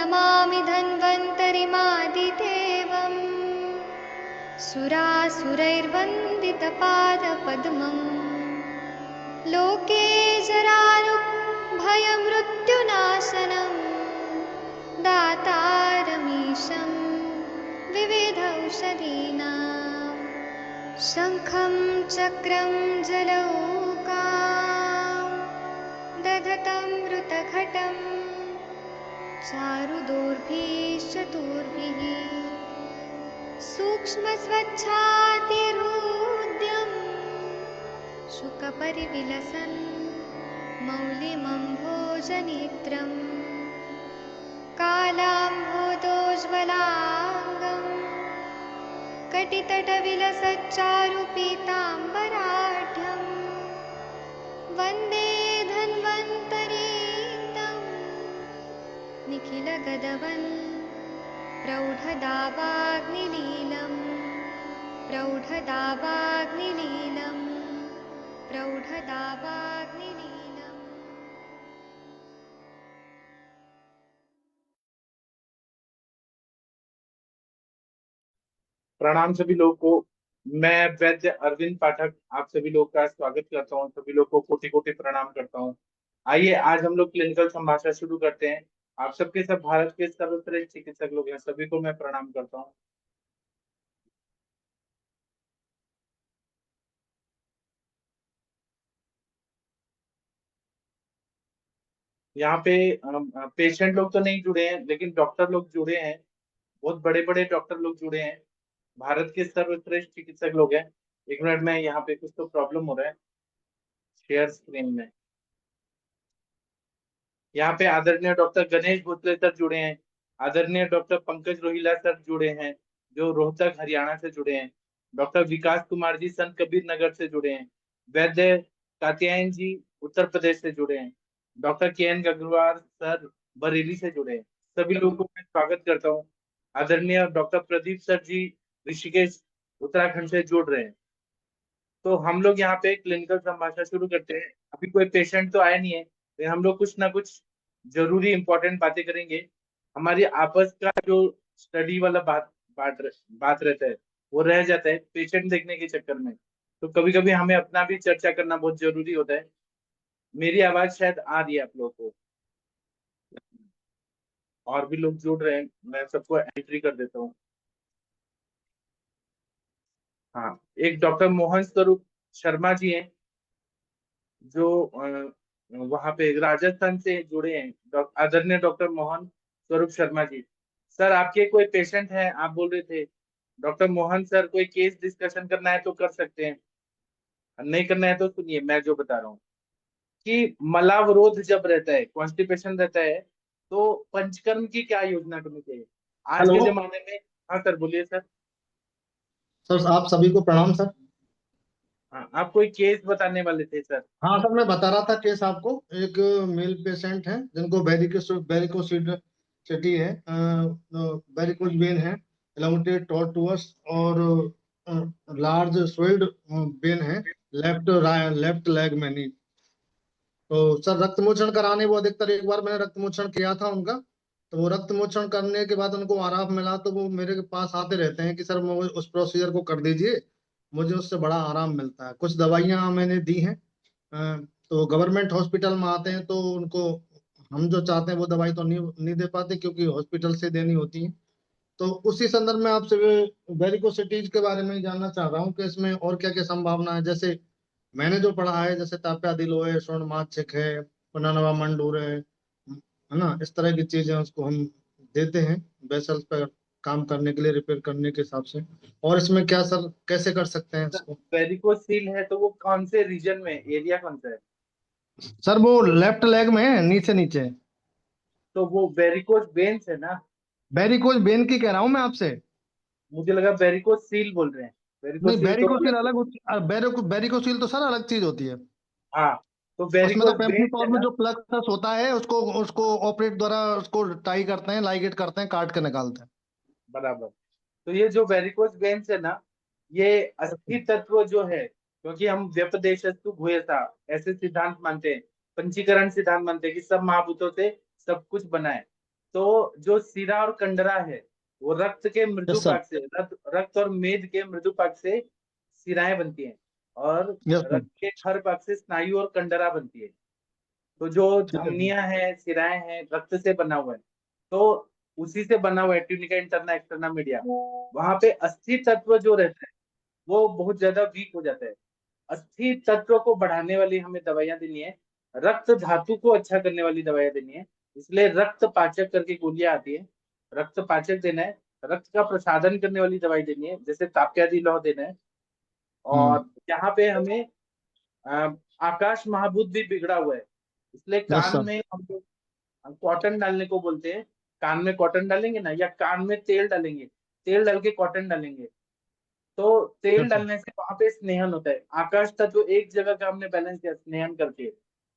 नमामि धन्वन्तरिमादिदेवम् सुरासुरैर्वन्दितपादपद्मम् लोके जरारुभयमृत्युनाशनम् दातारमीशं विविधौषधीनां शङ्खं चक्रं जलौकां दधतं मृतघटं चारुदोर्भिश्चतुर्भिः सूक्ष्मस्वच्छातिहृद्यं शुकपरिविलसन् मौलिमम्भोजनेत्रम् कालाम्भोदोज्ज्वलाङ्गं कटितटविलसच्चारुपीताम्बराढ्यं वन्दे धन्वन्तरीतं निखिलगदवन् प्रौढदावाग्निलीलं प्रौढदावाग्निलीलं प्रौढदावाग्निलीलम्। प्रणाम सभी लोगों को। मैं वैद्य अरविंद पाठक आप सभी लोग का स्वागत करता हूँ। सभी लोग को कोटि कोटि प्रणाम करता हूँ। आइए आज हम लोग क्लिनिकल संभाषण शुरू करते हैं। आप सबके सब भारत के सर्वश्रेष्ठ चिकित्सक लोग हैं, सभी को मैं प्रणाम करता हूँ। यहाँ पे पेशेंट लोग तो नहीं जुड़े हैं, लेकिन डॉक्टर लोग जुड़े हैं। बहुत बड़े बड़े डॉक्टर लोग जुड़े हैं, भारत के सर्वश्रेष्ठ चिकित्सक लोग हैं। एक मिनट में, यहाँ पे कुछ तो प्रॉब्लम हो रहा है शेयर स्क्रीन में। यहाँ पे आदरणीय डॉक्टर गणेश भोसले सर जुड़े हैं, आदरणीय डॉक्टर पंकज रोहिला सर जुड़े हैं जो रोहतक हरियाणा से जुड़े हैं, डॉक्टर विकास कुमार जी संत कबीर नगर से जुड़े हैं, वैद्य कात्यायन जी उत्तर प्रदेश से जुड़े हैं, डॉक्टर के एन अग्रवाल सर बरेली से जुड़े हैं। सभी लोगों को मैं स्वागत करता हूँ। आदरणीय डॉक्टर प्रदीप सर जी ऋषिकेश उत्तराखंड से जुड़ रहे हैं। तो हम लोग यहाँ पे क्लिनिकल संभाषण शुरू करते हैं। अभी कोई पेशेंट तो आया नहीं है, लेकिन हम लोग कुछ ना कुछ जरूरी इंपॉर्टेंट बातें करेंगे। हमारी आपस का जो स्टडी वाला बात रहता है वो रह जाता है पेशेंट देखने के चक्कर में। तो कभी कभी हमें अपना भी चर्चा करना बहुत जरूरी होता है। मेरी आवाज शायद आ रही है आप लोगों को, और भी लोग जुड़ रहे हैं, मैं सबको एंट्री कर देता हूँ। हाँ, एक डॉक्टर मोहन स्वरूप शर्मा जी हैं जो वहां पे राजस्थान से जुड़े हैं, आदरणीय डॉक्टर मोहन स्वरूप शर्मा जी। सर आपके कोई पेशेंट हैं, आप बोल रहे थे डॉक्टर मोहन सर, कोई केस डिस्कशन करना है तो कर सकते हैं, नहीं करना है तो सुनिए मैं जो बता रहा हूँ कि मलावरोध जब रहता है, कॉन्स्टिपेशन रहता है, तो पंचकर्म की क्या योजना करनी चाहिए आज के हेलो जमाने में। हाँ सर बोलिए सर। सर, आप सभी को प्रणाम सर। हाँ, आप कोई केस बताने वाले थे सर। हाँ सर, मैं बता रहा था केस आपको। एक मेल पेशेंट है जिनको वेरिकोसिटी है, वेरिकोज वेन है, एलोंगेटेड टॉर्टुअस और लार्ज स्वेल्ड वेन है लेफ्ट लेफ्ट लेग में नी। तो सर रक्त मोचन कराने वो अधिकतर, एक बार मैंने रक्त मोचन किया था उनका। तो वो रक्त मोचन करने के बाद उनको आराम मिला तो वो मेरे पास आते रहते हैं कि सर मुझे उस प्रोसीजर को कर दीजिए, मुझे उससे बड़ा आराम मिलता है। कुछ दवाइयां मैंने दी हैं। तो गवर्नमेंट हॉस्पिटल में आते हैं तो उनको हम जो चाहते हैं वो दवाई तो नहीं दे पाते क्योंकि हॉस्पिटल से देनी होती है। तो उसी संदर्भ में आपसे वेरिकोसिटीज के बारे में जानना चाह रहा हूँ कि इसमें और क्या क्या संभावना है। जैसे मैंने जो पढ़ा है, जैसे ताप्या दिलो है, स्वर्ण माच्छिक है, पुनर्नवा मंडूर है ना, इस तरह की चीजें उसको हम देते हैं वेसल्स पर काम करने के लिए, रिपेयर करने के हिसाब से। और इसमें क्या सर, कैसे कर सकते हैं इसको? वेरिकोसील है तो वो कौन से रीजन में, एरिया कौन सा है। सर वो लेफ्ट लेग में है, नीचे नीचे। तो वो वेरिकोज वेन्स है ना। वेरिकोज वेन की कह रहा हूँ मैं आपसे। मुझे लगा वेरिकोज सील बोल रहे हैं। वेरिकोज नहीं, सील तो वेरिकोसील अलग अलग होता है। होती है, वेरिकोसील तो सर अलग चीज होती है। हाँ, तो उसमें तो वेरिकोज वेन्स पेम्पनी है में ना। जो प्लक्सस होता है उसको उसको ऑपरेट द्वारा उसको टाई करते हैं, लाइगेट करते हैं, काट के निकालते हैं। बराबर। तो ये जो वेरिकोज वेन्स है ना, ये अस्थि तत्व जो है, क्योंकि हम व्यपदेशस्तु भूयसा ऐसे सिद्धांत मानते हैं, पंचीकरण सिद्धांत मानते हैं कि सब महाभूतों से सब कुछ बना है। तो जो सिरा और कंडरा है वो रक्त के मृदु यस सर। भाग से रक्त और मेद के मृदु भाग से सिराएं बनती हैं, और यस सर। रक्त के हर भाग से स्नायु और कंडरा बनती है। तो जो ठीक है सर। धमनियां हैं, सिराएं हैं, रक्त से बना हुआ है, तो उसी से बना हुआ है ट्यूनिका इंटरना एक्सटर्ना मीडिया। वहां पे अस्थि तत्व जो रहता है वो बहुत ज्यादा वीक हो जाता है। अस्थि तत्व को बढ़ाने वाली हमें दवाइयां देनी है, रक्त धातु को अच्छा करने वाली दवाइयां देनी है। इसलिए रक्त पाचक करके गोलियां आती है, रक्त पाचक देना है। रक्त का प्रसादन करने वाली दवाई देनी है, जैसे ताप्यादि लौह देना है। हम्म। और यहाँ पे हमें अ, आकाश महाभूत भी बिगड़ा हुआ है, इसलिए यस कान सर। में हम कॉटन डालने को बोलते हैं। कान में कॉटन डालेंगे ना, या कान में तेल डालेंगे, तेल डाल के कॉटन डालेंगे, तो तेल यस सर। डालने से वहां पे स्नेहन होता है। आकाश तत्व एक जगह का हमने बैलेंस किया स्नेहन करके,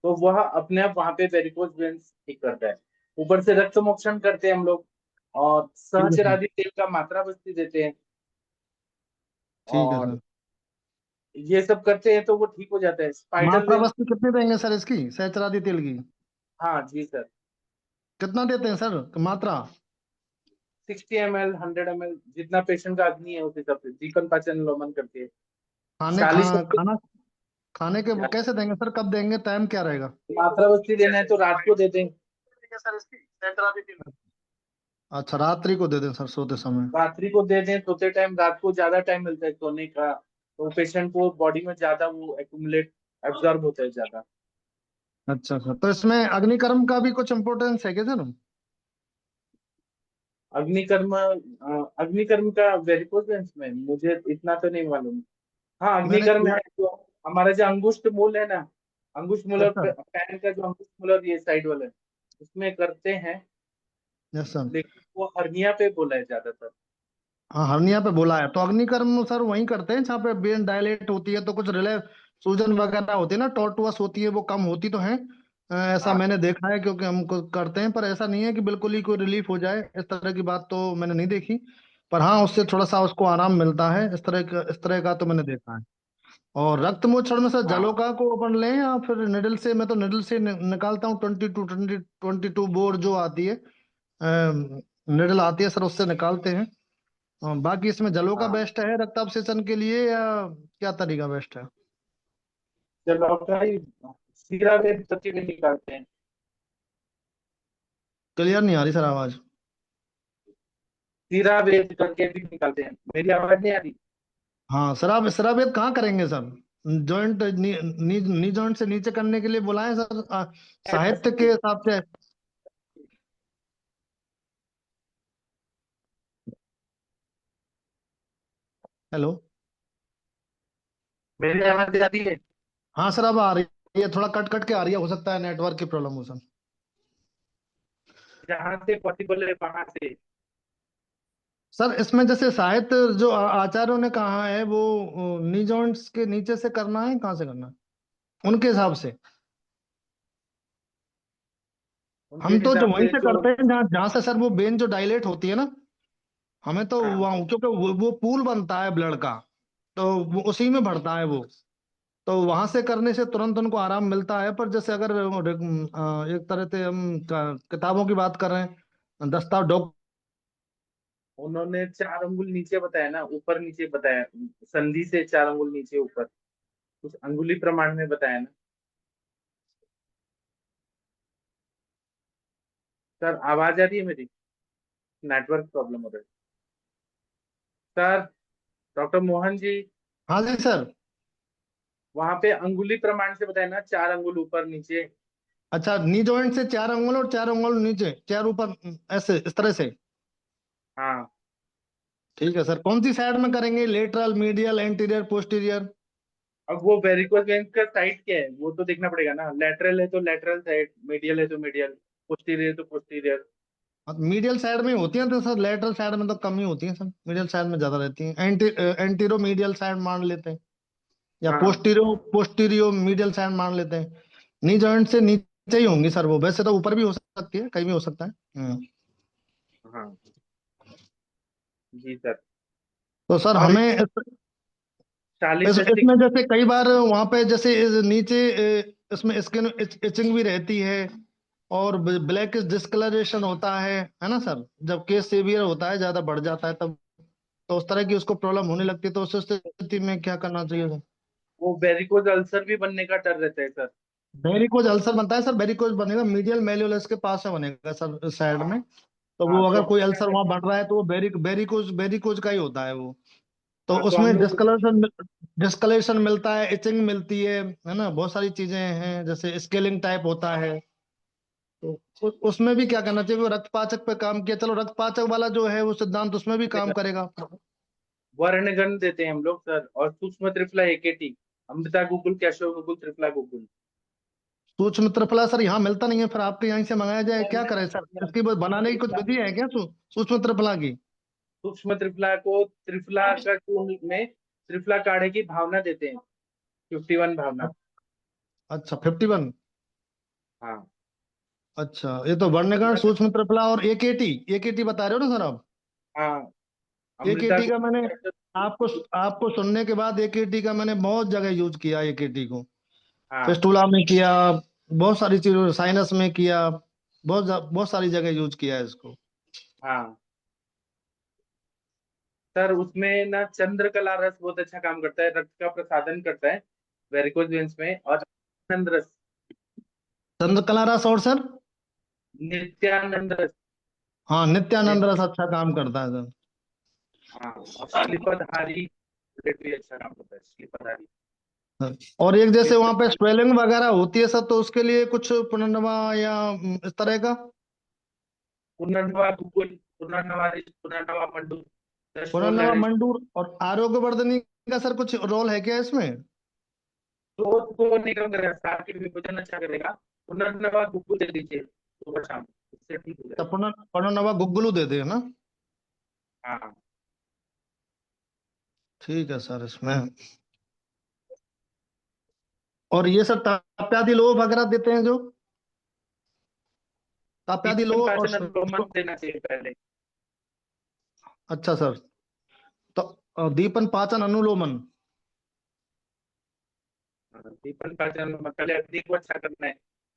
तो वह अपने आप वहां पे वेरिकोज वेन्स ठीक करता है। ऊपर से रक्त मोक्षण करते हैं हम लोग, और ठीक है सर। सहचरादि तेल का मात्रा बस्ती देते हैं, ठीक है और सर। ये सब करते हैं तो वो ठीक हो जाता है। स्पाइडर मात्रा वेव। बस्ती कितनी देंगे सर इसकी, सहचरादी तेल की? हाँ जी सर। कितना देते हैं सर मात्रा? 60 ml, 100 ml, जितना पेशेंट का अग्नि है उस हिसाब से दीपन पाचन लोमन करके खाने खा 40। खाना खाने के वो कैसे देंगे सर, कब देंगे, टाइम क्या रहेगा? मात्रा बस्ती देना है तो रात को दे दें। सर इसकी सहचरादी तेल। अच्छा, रात्रि को दे दें सर, सोते समय। रात्रि को दे दें, सोते टाइम। रात को ज्यादा टाइम मिलता है सोने का, तो पेशेंट को बॉडी में ज्यादा वो एक्यूमुलेट एब्जॉर्ब होता है ज्यादा। अच्छा सर, तो इसमें अग्निकर्म का भी कुछ इम्पोर्टेंस है क्या सर? अग्निकर्म, अग्निकर्म का वेरिकोज वेन्स में मुझे इतना तो नहीं मालूम। हाँ, मैंने अग्निकर्म है तो हमारा जो अंगुष्ठ मूल है ना, अंगुष्ठ मूल यस और सर। पैर का जो अंगुष्ठ मूल और ये साइड वाला है, उसमें करते हैं। Yes sir. लेकिन वो हर्निया पे बोला है ज्यादातर। हाँ, हर्निया पे बोला है तो अग्निकर्म सर वहीं करते हैं जहाँ पे वेन डायलेट होती है, तो कुछ रिले सूजन वगैरह होती है ना, टॉर्टुअस होती है, वो कम होती तो है। ऐसा हाँ मैंने देखा है, क्योंकि हम करते हैं, पर ऐसा नहीं है कि बिल्कुल ही कोई रिलीफ हो जाए, इस तरह की बात तो मैंने नहीं देखी। पर हाँ, उससे थोड़ा सा उसको आराम मिलता है, इस तरह का तो मैंने देखा है। और रक्त मोक्षण में सर हाँ जलोका को अपन लें या फिर निडल से? मैं तो निडल से निकालता हूँ, 22 बोर जो आती है, निडल आती है सर, उससे निकालते हैं। बाकी इसमें जलोका हाँ। बेस्ट है रक्ताभिषेचन के लिए, या क्या तरीका बेस्ट है? चलो भाई, सीरा वेद सत्य भी निकालते हैं। क्लियर नहीं आ रही सर आवाज। सीरा वेद करके भी निकालते हैं। मेरी आवाज नहीं आ रही? हाँ, शराब कहाँ करेंगे सर? जॉइंट नी जॉइंट से नीचे करने के लिए बुलाएं सर, साहित्य के हिसाब से। हेलो। मेरी आवाज आती है? हाँ सर, अब आ रही है, थोड़ा कट कट के आ रही है, हो सकता है नेटवर्क की प्रॉब्लम हो सर। जहां से पॉसिबल है वहां से। सर इसमें जैसे साहित्य जो आचार्यों ने कहा है, वो नी जॉइंट्स के नीचे से करना है, कहाँ से करना है उनके हिसाब से? उनके हम तो जो हिसाब वहीं से से जो। करते हैं जहाँ जहाँ से सर वो वेन जो डायलेट होती है ना, हमें तो हाँ वहाँ, क्योंकि वो पूल बनता है ब्लड का, तो वो उसी में बढ़ता है वो, तो वहां से करने से तुरंत उनको आराम मिलता है। पर जैसे अगर एक तरह से हम किताबों की बात कर रहे हैं, दस्ताव डॉक। उन्होंने 4 अंगुल नीचे बताया ना, ऊपर नीचे बताया। संधि से 4 अंगुल नीचे ऊपर, कुछ अंगुली प्रमाण में बताया ना। सर आवाज आ रही है मेरी? नेटवर्क प्रॉब्लम हो रहा है सर। डॉक्टर मोहन जी, हाँ जी सर। वहां पे अंगुली प्रमाण से बताया ना, 4 अंगुल ऊपर नीचे। अच्छा, नी जॉइंट से 4 अंगुल और 4 अंगुल नीचे, 4 ऊपर, ऐसे इस तरह से? हाँ। ठीक है सर, कौन सी साइड में करेंगे, लेटरल, मीडियल, एंटीरियर, पोस्टीरियर? अब वो वेरिकोज वेन्स का साइड क्या है वो तो देखना पड़ेगा ना। लेटरल है तो लेटरल साइड, मीडियल है तो मीडियल, पोस्टीरियर तो पोस्टीरियर। मीडियल साइड में ही होती हैं तो सर, लेटरल साइड में तो कम ही होती हैं सर, मीडियल साइड में ज्यादा रहती हैं। एंटीरो मीडियल साइड मान लेते हैं, या हाँ पोस्टीरियो मीडियल साइड मान लेते हैं। नी जॉइंट से नीचे ही होंगी सर वो, वैसे तो ऊपर भी हो सकती है, कहीं भी हो सकता है। हाँ जी सर। तो सर और हमें चालीसेस्टिक। इसमें जैसे कई बार वहां पे जैसे नीचे इसमें स्किन इचिंग भी रहती है, और ब्लैकिश डिस्कलरेशन होता है ना सर, जब केस सीवियर होता है, ज्यादा बढ़ जाता है तब, तो उस तरह की उसको प्रॉब्लम होने लगती है, तो उस स्थिति में क्या करना चाहिए सर? वो वेरिकोज अल्सर भी बनने का डर रहता है सर। वेरिकोज अल्सर बनता है सर, वेरिकोज बनेगा मीडियल मेल्यूलस के पास से बनेगा सर, साइड में। तो हाँ वो तो अगर हम कोई क्या अल्सर वहां करते हैं। बढ़ रहा है तो वो वेरिकोज वेरिकोज का ही होता है वो। तो हाँ तो हम उसमें लोग डिस्कलेशन मिलता है, इचिंग मिलती है ना, बहुत सारी चीजें हैं, जैसे स्केलिंग टाइप होता है। तो उसमें भी क्या करना चाहिए? वो रक्तपाचक पे काम किया, चलो रक्तपाचक वाला जो है वो सिद्धांत उसमें भी काम करेगा। वर्णगण देते हैं हम लोग सर, और सूक्ष्म त्रिफला एकेटी, अमृता गुगुल, कैशव गुगुल, त्रिफला गुगुल। सूक्ष्म त्रिफला सर यहाँ मिलता नहीं है, फिर आपके यहीं से मंगाया जाए, क्या करें सर? इसकी वो बनाने की कुछ विधि है क्या सूक्ष्म त्रिफला की? सूक्ष्म त्रिफला को त्रिफला का चूर्ण में त्रिफला काढ़े की भावना देते हैं, 51 भावना। अच्छा 51। हाँ। अच्छा, ये तो वर्णगण, सूक्ष्म त्रिफला और एकेटी, एकेटी बता रहे हो ना सर आप? हाँ अमृता एकेटी का मैंने गुगुल। आपको आपको सुनने के बाद एकेटी का मैंने बहुत जगह यूज किया एकेटी को। हाँ। फिस्टुला में किया, बहुत सारी चीजों, साइनस में किया, बहुत सारी जगह यूज किया है इसको। हाँ सर, उसमें ना चंद्रकला रस बहुत अच्छा काम करता है, रक्त का प्रसादन करता है वेरिकोज वेन्स में। और आनंद रस, चंद्रकला रस और सर? नित्यानंद रस। हाँ, नित्यानंद रस अच्छा काम करता है सर। हाँ और श्लीपधारी ब्लेड भी अच्छा काम करता है, श्लीपधारी। और एक जैसे इससे वहां पे स्वेलिंग वगैरह होती है सर, तो उसके लिए कुछ पुनर्नवा या इस तरह का? पुनर्नवा गुगुल, पुनर्नवा मंडू, पुनर्नवा दशमूल। मंडूर और आरोग्यवर्धनी का सर कुछ रोल है क्या इसमें? रोज को निकम करेगा, साथ के विभोजन अच्छा करेगा। पुनर्नवा गुगुल दे दीजिए सुबह शाम, इससे ठीक हो तो जाएगा। पुनर्नवा गुग्गुलू दे दे ना? हाँ। ठीक है सर इसमें। और ये सर ताप्यादि लोह वगैरह देते हैं जो, ताप्यादि दीपन लोह और पाचन अनुलोमन देना चाहिए पहले। अच्छा सर, तो दीपन पाचन अनुलोमन। हाँ, दीपन पाचन अनुलोमन पहले अग्नि को अच्छा करना है,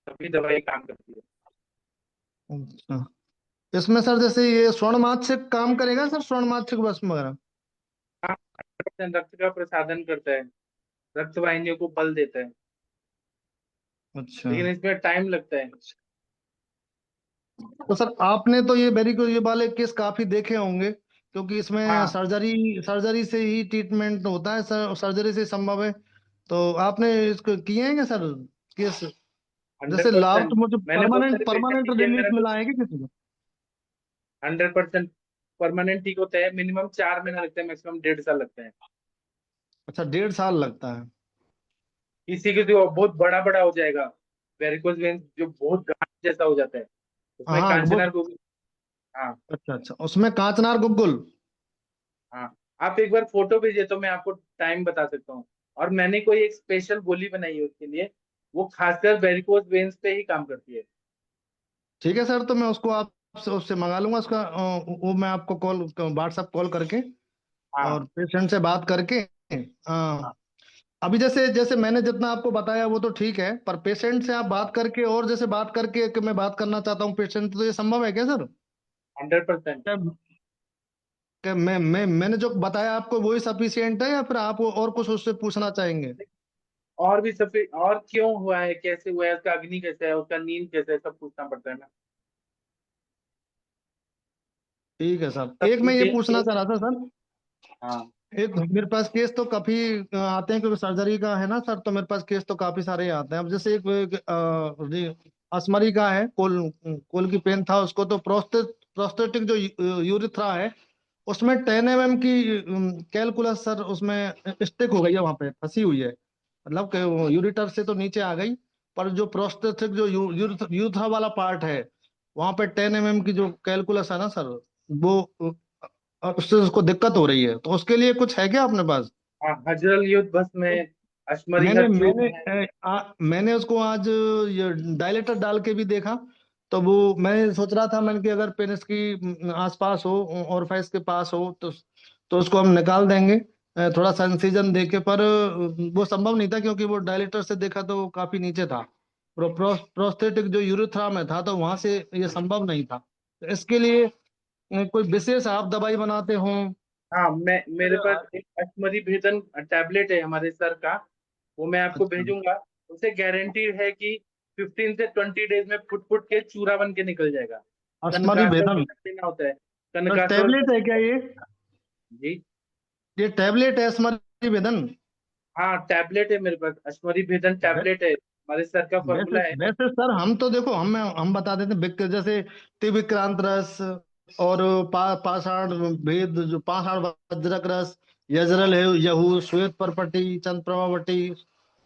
तभी दवाई काम करती है। अच्छा, इसमें सर जैसे ये स्वर्ण माच्छिक काम करेगा सर, स्वर्ण माच्छिक भस्म वगैरह? हाँ, रक्त का प्रसादन करता है, रक्त वाहिनियों को बल देता है, अच्छा, लेकिन इसमें टाइम लगता है। तो सर आपने तो ये वेरिकोज ये वाले केस काफी देखे होंगे, क्योंकि इसमें हाँ सर्जरी सर्जरी से ही ट्रीटमेंट होता है सर, सर्जरी से संभव है। तो आपने इसको किए हैं क्या सर केस? जैसे लाभ 100%। तो मुझे मैंने बहुत परमानेंट सारे पेशेंट परमानेंट किए हैं, रिलीफ मेरा तो मिला है कि किसी को? 100% परमानेंट ठीक होता है। मिनिमम 4 महीना लगता है, मैक्सिमम 1.5 साल लगता है। अच्छा, 1.5 साल लगता है? किसी किसी को बहुत बड़ा बड़ा हो जाएगा, वेरिकोज वेन्स जो बहुत गांठ जैसा हो जाता है, उसमें हाँ वो, कांचनार को। हाँ। अच्छा अच्छा, उसमें कांचनार गुग्गुल। हाँ आप एक बार फोटो भेजिए तो मैं आपको टाइम बता सकता हूँ। और मैंने कोई एक स्पेशल गोली बनाई है उसके लिए, वो खासकर वेरिकोज वेन्स पे ही काम करती है। ठीक है सर, तो मैं उसको आपसे उससे मंगा लूंगा उसका, वो मैं आपको कॉल व्हाट्सएप कॉल करके हाँ। और पेशेंट से बात करके। हाँ हाँ, अभी जैसे जैसे मैंने जितना आपको बताया वो तो ठीक है, पर पेशेंट से आप बात करके और जैसे बात करके कि मैं बात करना चाहता हूँ पेशेंट, तो ये संभव है क्या सर? 100%। क्या क्या मैंने जो बताया आपको वही सफिशियंट है, या फिर आप और कुछ उससे पूछना चाहेंगे? और भी सफेद, और क्यों हुआ है, कैसे हुआ है, उसका अग्नि कैसा है, उसका नींद कैसा है, सब पूछना पड़ता है ना। ठीक है सर, सब एक मैं ये पूछिए पूछना तो। चाह रहा था सर, हाँ। एक मेरे पास केस तो काफी आते हैं, क्योंकि सर्जरी का है ना सर, तो मेरे पास केस तो काफी सारे आते हैं। अब जैसे असमरी का है, कोल की पेन था उसको, तो प्रोस्थेटिक जो यूरिथ्रा है उसमें 10 mm की कैलकुलस सर उसमें स्टिक हो गई है, वहां पे फंसी हुई है, मतलब कि यूरिटर से तो नीचे आ गई, पर जो प्रोस्थेटिक जो यूरिथ्रा वाला पार्ट है वहां पे 10 mm की जो कैलकुलस है ना सर, वो उससे उसको दिक्कत हो रही है, तो उसके लिए कुछ है क्या अपने पास? हाँ हजरल युद्ध भस्म में, अश्मरी मैंने हर मैंने चूर्ण है। मैंने उसको आज ये डायलेटर डाल के भी देखा, तो वो मैं सोच रहा था, मैंने कि अगर पेनिस की आसपास हो और फेस के पास हो तो उसको हम निकाल देंगे, थोड़ा सा इंसिजन देके, पर वो संभव नहीं था, क्योंकि वो डायलेटर से देखा तो वो काफी नीचे था। प्रोस्थेटिक जो यूरोथ्रा में था तो वहां से ये संभव नहीं था, तो इसके लिए कोई विशेष आप दवाई बनाते हो? हाँ, मेरे पास एक अश्मरी भेदन टैबलेट है हमारे सर का, वो मैं आपको अच्छा, भेजूंगा। उसे गारंटीड है कि 15 से 20 डेज में फुट फुट के चूरा बन के निकल जाएगा। अश्मरी कनकासर भेदन लेना होता है, तो कनकासर। टैबलेट है क्या ये? जी ये टैबलेट है अश्मरी भेदन? हाँ, टैबलेट है मेरे पास, अश्मरी भेदन टैबलेट है, हमारे सर का वैसे फॉर्मूला है। वैसे सर हम तो देखो हम बता देते हैं जैसे त्रिविक्रांत रस और पाषाण भेद, जो पाषाण वज्रक रस, यजरल है, यहू, श्वेत परपटी, चंद्रप्रभावटी,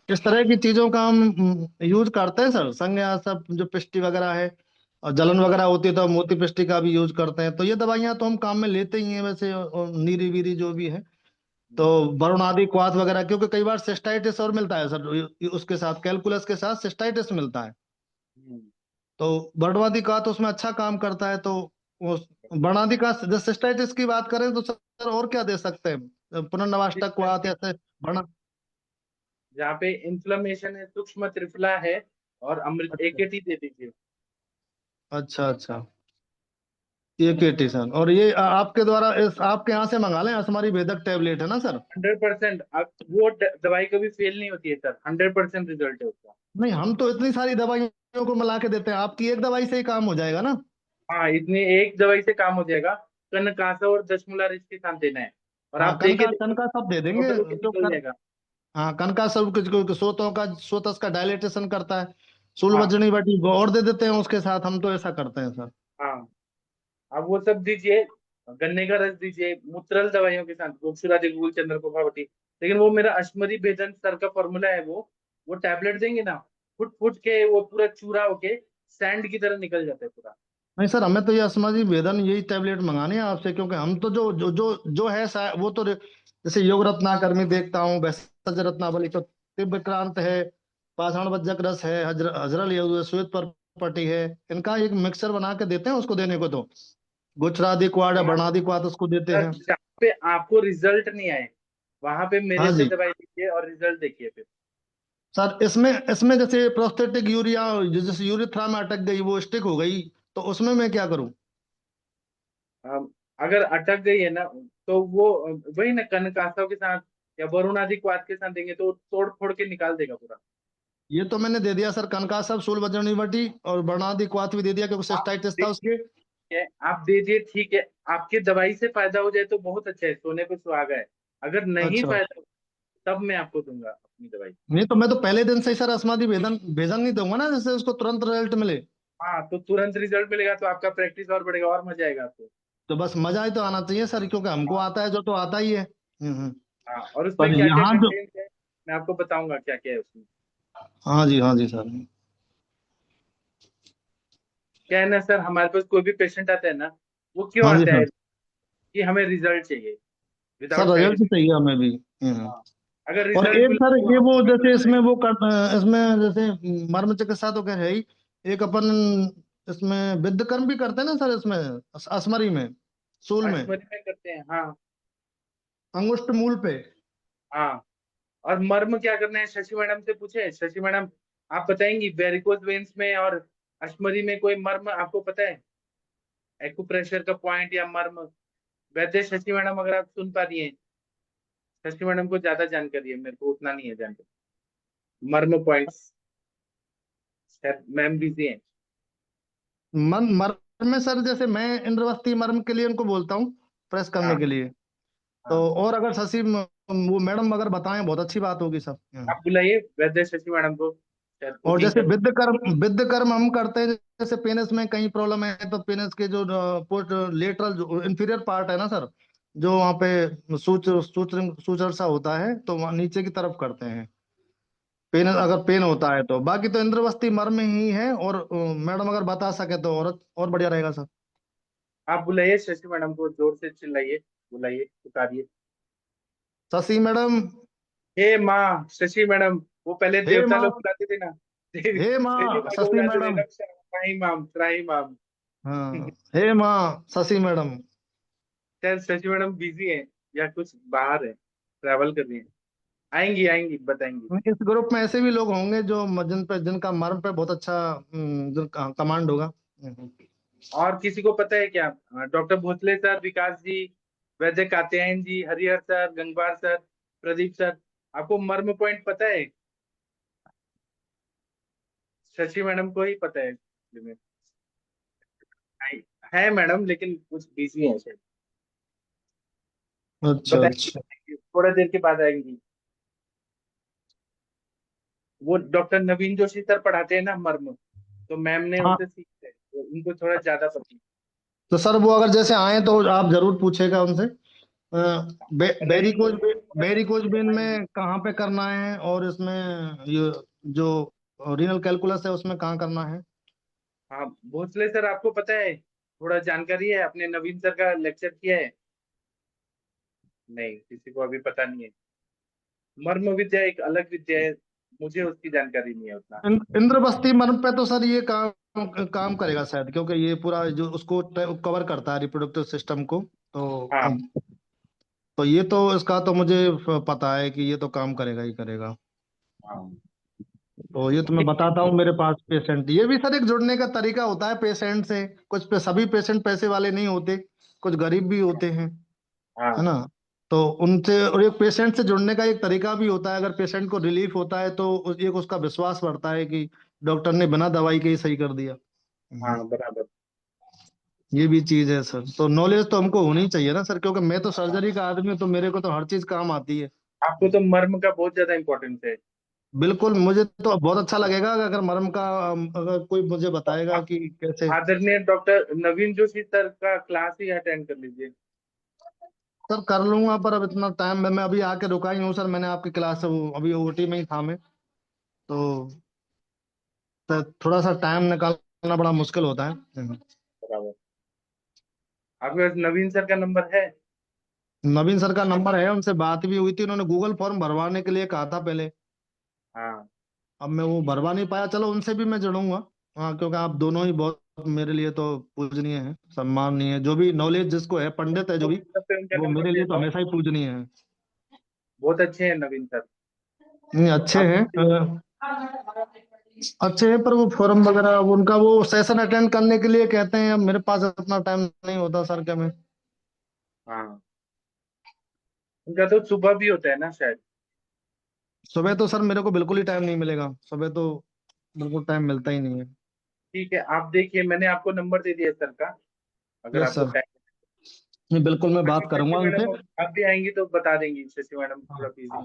इस तरह की चीजों का हम यूज करते हैं सर। संज्ञा सब जो पिष्टी वगैरह है और जलन वगैरह होती है तो मोती पिष्टी का भी यूज करते हैं। तो ये दवाइयां तो हम काम में लेते ही हैं वैसे, और नीरी वीरी जो भी है। तो वरुण आदि क्वाथ वगैरह, क्योंकि कई बार सिस्टाइटिस और मिलता है सर, उसके साथ कैलकुलस के साथ सिस्टाइटिस मिलता है। हम्म। तो वर्णवादी का तो उसमें अच्छा काम करता है। तो वो वर्णादि का, जब सिस्टाइटिस की बात करें तो सर और क्या दे सकते हैं? पुनर्नवाष्टक क्वाथ ऐसे वर्ण। जहाँ पे इन्फ्लेमेशन है, सूक्ष्म त्रिफला है, और अमृत अच्छा एकेटी दे दीजिए। अच्छा अच्छा, ये केटी सर। और ये आपके द्वारा आपके यहाँ से मंगा लें, असमारी भेदक टैबलेट है ना सर? 100%। आप वो दवाई कभी फेल नहीं होती है सर, 100% रिजल्ट है उसका। नहीं, हम तो इतनी सारी दवाइयों को मिला के देते हैं, आपकी एक दवाई से ही काम हो जाएगा ना? हाँ, इतनी एक दवाई से काम हो जाएगा। कनकासा और दशमूला इसके साथ देना है, और हाँ, आप देखे कनका कनका सब दे देंगे टोटल के जो निकल कर। जाएगा। हाँ, कनका सब कुछ सोतों का, सोतस का डायलेटेशन करता है। सूल हाँ बजनी बटी वो और दे देते हैं उसके साथ, हम तो ऐसा करते हैं सर। हाँ, आप वो सब दीजिए। गन्ने का रस दीजिए मूत्रल दवाइयों के साथ, गोक्षुरादि गुल चंद्र प्रभावती। लेकिन वो मेरा अश्मरी भेदन सर का फॉर्मूला है, वो टैबलेट देंगे ना, फुट फुट के वो पूरा चूरा होके सैंड की तरह निकल जाता है पूरा। नहीं सर, हमें तो ये अस्माजी वेदन यही टैबलेट मंगाने हैं आपसे, क्योंकि हम तो जो है वो तो जैसे योग रत्नाकर देखता हूँ, भैषज रत्नावली तो दिव्यक्रांत है, पाषाण वज्रक रस है, हजरल योग, श्वेत परपटी है, इनका एक मिक्सचर बना के देते हैं उसको देने को। तो गुच्छरादि क्वाड या हाँ वर्णादि क्वाद उसको देते सर, हैं। जहाँ पे आपको रिजल्ट नहीं आए वहां पे मेरे हाँ से जी दवाई लीजिए और रिजल्ट देखिए फिर। सर, इसमें इसमें जैसे प्रोस्थेटिक यूरिया, जैसे यूरिथ्रा में अटक गई, वो स्टिक हो गई, तो उसमें मैं क्या करूं? अगर अटक गई है ना, तो वो वही ना कनकासव के साथ या वरुण आदि क्वाथ के साथ देंगे तो वो तोड़ फोड़ के निकाल देगा पूरा। ये तो मैंने दे दिया सर, कनकासव, शूल बजरंगी बटी और वर्णादि क्वाथ भी दे दिया, क्योंकि आप सिस्टाइटिस था उसके। दीजिए, आप दीजिए, ठीक है। आपकी दवाई से फायदा हो जाए तो बहुत अच्छा है, सोने पे सुहागा है। अगर नहीं अच्छा, फायदा हो, तब मैं आपको दूंगा अपनी दवाई। नहीं तो मैं तो पहले दिन से ही सर अस्मादि भेजन भेजन नहीं दूंगा ना, जैसे उसको तुरंत रिजल्ट मिले। हाँ, तो तुरंत रिजल्ट मिलेगा तो आपका प्रैक्टिस और बढ़ेगा और मजा आएगा आपको। तो बस मजा ही तो आना चाहिए सर, क्योंकि हमको हाँ आता है जो तो आता ही है। हाँ, और उसमें पर क्या क्या यहाँ जो, कंटेंट है मैं आपको बताऊंगा क्या क्या है उसमें। हाँ जी सर। क्या है ना सर, हमारे पास कोई भी पेशेंट आता है ना, वो क्यों हाँ जी आता सर। है कि हमें रिजल्ट चाहिए sir without side result effect. चाहिए हमें भी। हम्म। हाँ, अगर और रिजल्ट एक मिल सर तो ये हम वो उसमें जैसे कुछ इसमें करेंगे। इसमें जैसे मर्म चिकित्सा तो कह है ही, एक अपन इसमें विद्ध कर्म भी करते हैं ना सर, इसमें असमरी में, सूल में, अश्वनी में करते हैं, हाँ अंगुष्ठ मूल पे। हाँ। और मर्म क्या करना है, शशि मैडम से पूछे, शशि मैडम आप बताएंगी वेरिकोज वेन्स में और अश्मरी में कोई मर्म आपको पता है, एक्यूप्रेशर का पॉइंट या मर्म? वैद्य शशि मैडम, अगर आप सुन पा रही हैं, शशि मैडम को ज्यादा जानकारी है, मेरे को उतना नहीं है जानकारी। मर्म पॉइंट्स, शायद मैम बिजी है। मर्म में सर, जैसे मैं इंद्रवस्ती मर्म के लिए उनको बोलता हूँ प्रेस करने हाँ के लिए। तो हाँ, और अगर वो मैडम अगर बताएं बहुत अच्छी बात होगी सर। आप बुलाइए वैद्य शशि मैडम को, शायद और कोचिंग जैसे कर। विद्ध कर्म हम करते हैं, जैसे पेनिस में कहीं प्रॉब्लम है तो पेनिस के जो पोस्ट लेटरल जो इंफीरियर पार्ट है ना सर, जो वहाँ पे सूचर सा होता है, तो वहाँ नीचे की तरफ करते हैं पेन, अगर पेन होता है तो। बाकी तो इंद्रवस्ती मर्म ही है। और मैडम अगर बता सके तो और बढ़िया रहेगा सर। आप बुलाइए शशि मैडम को, जोर से चिल्लाइए, बुलाइए, पुकारिए। शशि मैडम, हे माँ शशि मैडम, वो पहले हे देवता माँ, लोग बुलाते थे ना, देवी हे देवी माँ माँ को शशि बुलाते थे, मैडम। रक्षा त्राही माम, त्राही माम। हाँ, हे माँ शशि मैडम। शायद शशि मैडम बिजी है या कुछ बाहर है, ट्रैवल कर रही है। आएंगी आएंगी बताएंगी। इस ग्रुप में ऐसे भी लोग होंगे जो जिनका मर्म पे बहुत अच्छा कमांड होगा। और किसी को पता है क्या? Doctor Bhosle sir, Vikas ji, Vaidya Katyayan ji, Harihar sir, Gangwar sir, Pradeep sir, आपको मर्म पॉइंट पता है? शशि मैडम को ही पता है actually में। है मैडम, लेकिन कुछ बिजी है शायद। अच्छा अच्छा। बताएंगे थोड़ा देर के बाद आएंगी। वो डॉक्टर नवीन जोशी सर पढ़ाते हैं ना मर्म, तो मैम ने हाँ, उनसे सीखते हैं, तो उनको थोड़ा ज्यादा पता है। तो सर वो अगर जैसे आए तो आप जरूर पूछेगा उनसे। नवीन बेरिकोज जोशी सर बेरिकोज वेन बताएंगे। में कहाँ पे करना है, और इसमें ये जो रीनल कैलकुलस है उसमें कहाँ करना है। हाँ भोसले सर आपको पता है, थोड़ा जानकारी है, आपने नवीन सर का लेक्चर किया है? नहीं, किसी को अभी पता नहीं है। मर्म विद्या एक अलग विद्या है, मुझे उसकी जानकारी नहीं है उतना। इंद्रबस्ती मर्म पे तो सर ये काम काम करेगा शायद, क्योंकि ये पूरा जो उसको कवर करता है रिप्रोडक्टिव सिस्टम को। तो हाँ तो ये तो इसका तो मुझे पता है कि ये तो काम करेगा ही करेगा। हाँ। तो ये तो मैं ठीक है। बताता हूँ मेरे पास पेशेंट, ये भी सर एक जुड़ने का तरीका होता है पेशेंट से। सभी पेशेंट पैसे वाले नहीं होते, कुछ गरीब भी होते हैं, है हाँ ना। तो उनसे, और एक पेशेंट से जुड़ने का एक तरीका भी होता है, अगर पेशेंट को रिलीफ होता है तो एक उसका विश्वास बढ़ता है कि डॉक्टर ने बिना दवाई के ही सही कर दिया। हाँ बराबर। ये भी चीज है सर, तो नॉलेज तो हमको होनी चाहिए ना सर, क्योंकि मैं तो सर्जरी का आदमी हूँ, तो मेरे को तो हर चीज काम आती है। आपको तो मर्म का बहुत ज्यादा इम्पोर्टेंस है। बिल्कुल, मुझे तो बहुत अच्छा लगेगा अगर मर्म का अगर कोई मुझे तो बताएगा कि कैसे। आदरणीय डॉक्टर नवीन जोशी सर का क्लास ही अटेंड कर लीजिए। सर कर लूंगा, पर अब इतना टाइम मैं अभी आके रुका ही हूँ सर, मैंने आपकी क्लास अभी ओटी में ही था मैं। तो थोड़ा सा टाइम निकालना बड़ा मुश्किल होता है। बराबर। आपके पास नवीन सर का नंबर है? नवीन सर का नंबर है, उनसे बात भी हुई थी, उन्होंने गूगल फॉर्म भरवाने के लिए कहा था पहले। हाँ अब मैं वो भरवा नहीं पाया, चलो उनसे भी मैं जुड़ूंगा। हाँ, क्योंकि आप दोनों ही बहुत मेरे लिए तो पूजनीय है, सम्माननीय है, जो भी नॉलेज जिसको है, पंडित है जो तो भी, व्हाट्सएप पे उनका वो नंबर मेरे लिए तो देता हूँ। हमेशा ही पूजनीय है। बहुत अच्छे हैं नवीन सर। नहीं, अच्छे आप हैं। अच्छे हैं, पर वो फॉर्म वगैरह उनका वो सेशन अटेंड करने के लिए कहते हैं, अब मेरे पास इतना टाइम नहीं होता सर, क्या मैं। हाँ, उनका तो सुबह भी होता है ना शायद। सुबह तो सर मेरे को बिल्कुल ही टाइम नहीं मिलेगा, सुबह तो बिल्कुल टाइम मिलता ही नहीं है। ठीक है, आप देखिए, मैंने आपको नंबर दे दिया सर का, अगर यस आपको सर, टाइम। नहीं बिल्कुल मैं बाकी बात शशि करूंगा उनसे। मैडम अब भी आएंगी तो बता देंगी, शशि मैडम थोड़ा बिजी है।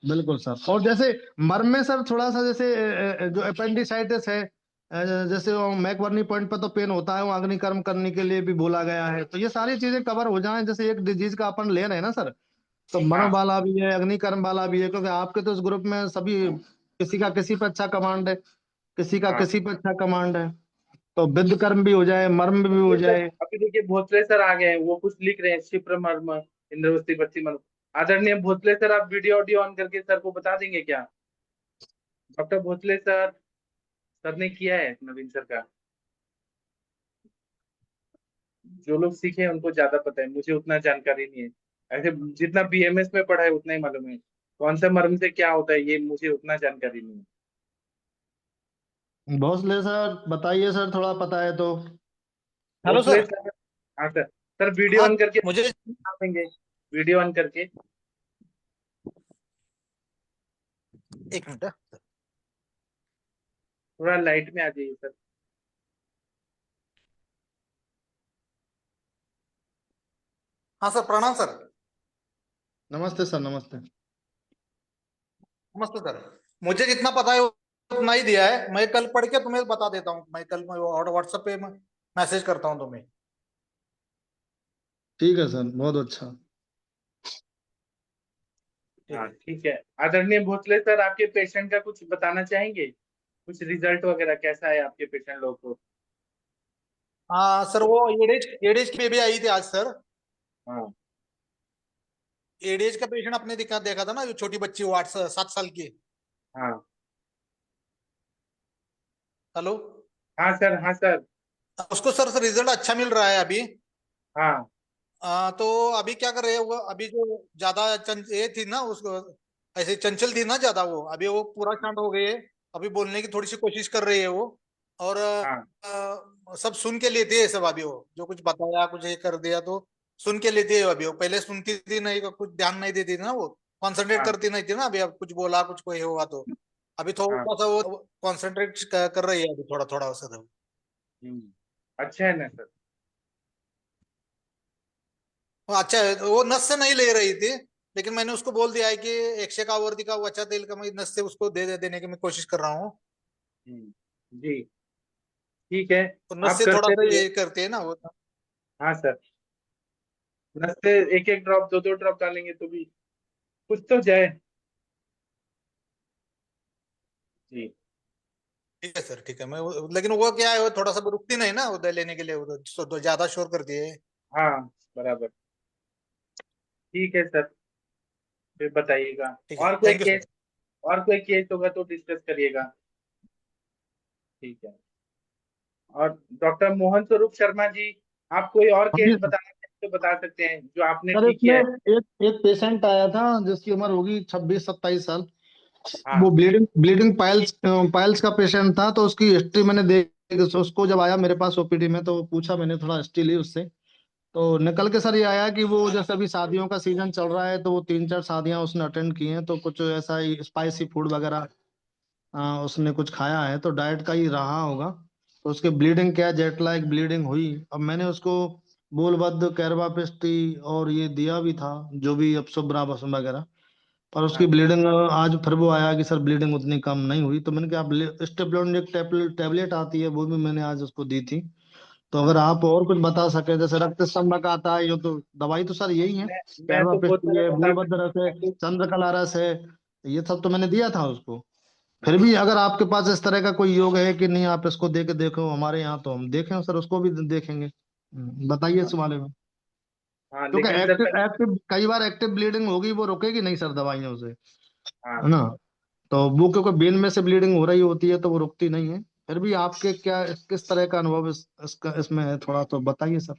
बिल्कुल सर, और जैसे मर्म में सर थोड़ा सा जैसे जो अपेंडिसाइटिस है, जैसे वो मैकबर्नी पॉइंट पर तो पेन होता है, वो अग्निकर्म करने के लिए भी बोला गया है, तो ये सारी चीजें कवर हो जाएं, जैसे एक डिजीज का अपन ले रहे हैं ना सर, तो मर्म हाँ वाला भी है, अग्निकर्म वाला भी है, क्योंकि आपके तो इस ग्रुप में सभी, किसी का किसी पे अच्छा कमांड है, किसी का हाँ। किसी पे अच्छा कमांड है, तो विद कर्म भी हो जाए, मर्म भी हो ये सर जाए। अभी देखिए भोसले सर आ गए हैं, वो कुछ लिख रहे हैं, क्षिप्र मर्म, इंद्रवस्ती पश्चिम मर्म। आदरणीय भोसले सर, आप वीडियो ऑडियो ऑन करके सर को बता देंगे क्या? डॉक्टर भोसले सर, सर ने किया है नवीन सर का। जो लोग सीखे हैं उनको ज्यादा पता है, मुझे उतना जानकारी नहीं है। ऐसे जितना बीएमएस में पढ़ा है उतना ही मालूम है, कौन सा मर्म से क्या होता है ये मुझे उतना जानकारी नहीं है। भोसले सर बताइए सर, थोड़ा पता है तो। Hello Bhosale sir. सर। हाँ सर, सर वीडियो हाँ, ऑन करके मुझे बता देंगे, वीडियो ऑन करके। एक मिनट है। थोड़ा लाइट में आ जाइए सर। हाँ सर, प्रणाम सर। नमस्ते सर, नमस्ते। नमस्ते सर। मुझे जितना पता है उतना ही दिया है, मैं कल पढ़ के तुम्हें बता देता हूँ, मैं कल व्हाट्सएप पे मैसेज करता हूँ तुम्हें। ठीक है सर, बहुत अच्छा। ठीक हाँ है। ठीक है। आदरणीय भोसले सर, आपके पेशेंट का कुछ बताना चाहेंगे? कुछ रिजल्ट वगैरह कैसा है आपके पेशेंट लोग को? हाँ सर, वो एडेज एडेज की बेबी आई थी आज सर। हाँ एडेज का पेशेंट अपने देखा देखा था ना, जो छोटी बच्ची वो 7 साल की। हाँ हेलो। हाँ सर, हाँ सर। उसको सर रिजल्ट अच्छा मिल रहा है अभी। हाँ तो अभी क्या कर रहे हैं वो, अभी जो ज्यादा ये थी ना उसको ऐसे चंचल थी ना ज्यादा वो, अभी वो पूरा शांत हो गई है। अभी बोलने की थोड़ी सी कोशिश कर रही है वो। और हाँ सब सुन के लेती है सब, अभी वो जो कुछ बताया कुछ ये कर दिया तो सुन के लेती है अभी वो। पहले सुनती थी नहीं, कुछ ध्यान नहीं देती थी ना वो, कंसंट्रेट हाँ करती नहीं थी ना। अभी अब कुछ बोला कुछ कोई हुआ तो अभी हाँ। थोड़ा सा वो कंसंट्रेट कर रही है अभी, थोड़ा थोड़ा वैसे तो। अच्छा है ना सर। वो अच्छा है, वो नस से नहीं ले रही थी, लेकिन मैंने उसको बोल दिया है कि 100 का आवर्ती का वो अच्छा तेल का मैं नस से उसको देने की मैं कोशिश कर रहा हूँ। जी ठीक है। तो नस आप से थोड़ा करते सा रहिए। ये करते हैं ना वो। हाँ सर। नस से एक एक ड्रॉप दो दो ड्रॉप डालेंगे तो भी कुछ तो जाए। जी। ठीक है सर, ठीक है। लेकिन वो क्या है, वो थोड़ा सा रुकती नहीं ना उधर लेने के लिए, उधर तो ज्यादा शोर करती है। हाँ बराबर। ठीक है सर, फिर बताइएगा। ठीक है, और कोई थैंक यू सर। केस, और कोई केस होगा तो डिस्कस करिएगा। ठीक है। और डॉक्टर मोहन स्वरूप शर्मा जी, आप कोई और हाँ केस जी सर। बताना चाहें तो बता सकते हैं जो आपने सर ठीक इसमें किया है। एक एक पेशेंट आया था जिसकी उम्र होगी 26-27 साल। वो हाँ ब्लीडिंग ब्लीडिंग पाइल्स पाइल्स का पेशेंट था। तो उसकी हिस्ट्री मैंने देख, उसको जब आया मेरे पास ओपीडी में तो पूछा मैंने, थोड़ा हिस्ट्री ली उससे। तो निकल के सर ये आया कि वो जैसे अभी शादियों का सीजन चल रहा है तो वो 3-4 शादियां उसने अटेंड की हैं। तो कुछ ऐसा ही स्पाइसी फूड वगैरह उसने कुछ खाया है, तो डाइट का ही रहा होगा। तो उसके ब्लीडिंग क्या, जेट लाइक ब्लीडिंग हुई। अब मैंने उसको बोलबद्ध कैरबापेस्टी और ये दिया भी था, जो भी अपसुब्रा बसम वगैरह। पर उसकी हाँ ब्लीडिंग आज फिर वो आया कि सर ब्लीडिंग उतनी कम नहीं हुई। तो मैंने कहा स्टेप्लोन एक टेबलेट आती है वो भी मैंने आज उसको दी थी। तो अगर हाँ। आप और कुछ बता सके, जैसे रक्त स्तंभक आता है, ये तो दवाई तो सर यही है, मैं तो बहुत कैरबापेस्टी सारा है, बता बोलबद्ध रस है, सकता हूँ। चंद्रकला रस है, ये सब तो मैंने दिया था उसको। फिर भी अगर आपके पास इस तरह का कोई योग है कि नहीं, आप इसको दे के देखो हमारे यहाँ, तो हम देखें सर, उसको भी देखेंगे। बताइए इस बारे में। हाँ क्योंकि लेकिन सर एक्टिव एक्टिव कई बार एक्टिव ब्लीडिंग होगी, वो रुकेगी नहीं सर दवाइयों से, है हाँ ना। तो वो क्योंकि वेन में से ब्लीडिंग हो रही होती है तो वो रुकती नहीं है। फिर भी आपके क्या किस तरह का अनुभव इसका इसमें है, थोड़ा तो बताइए सर।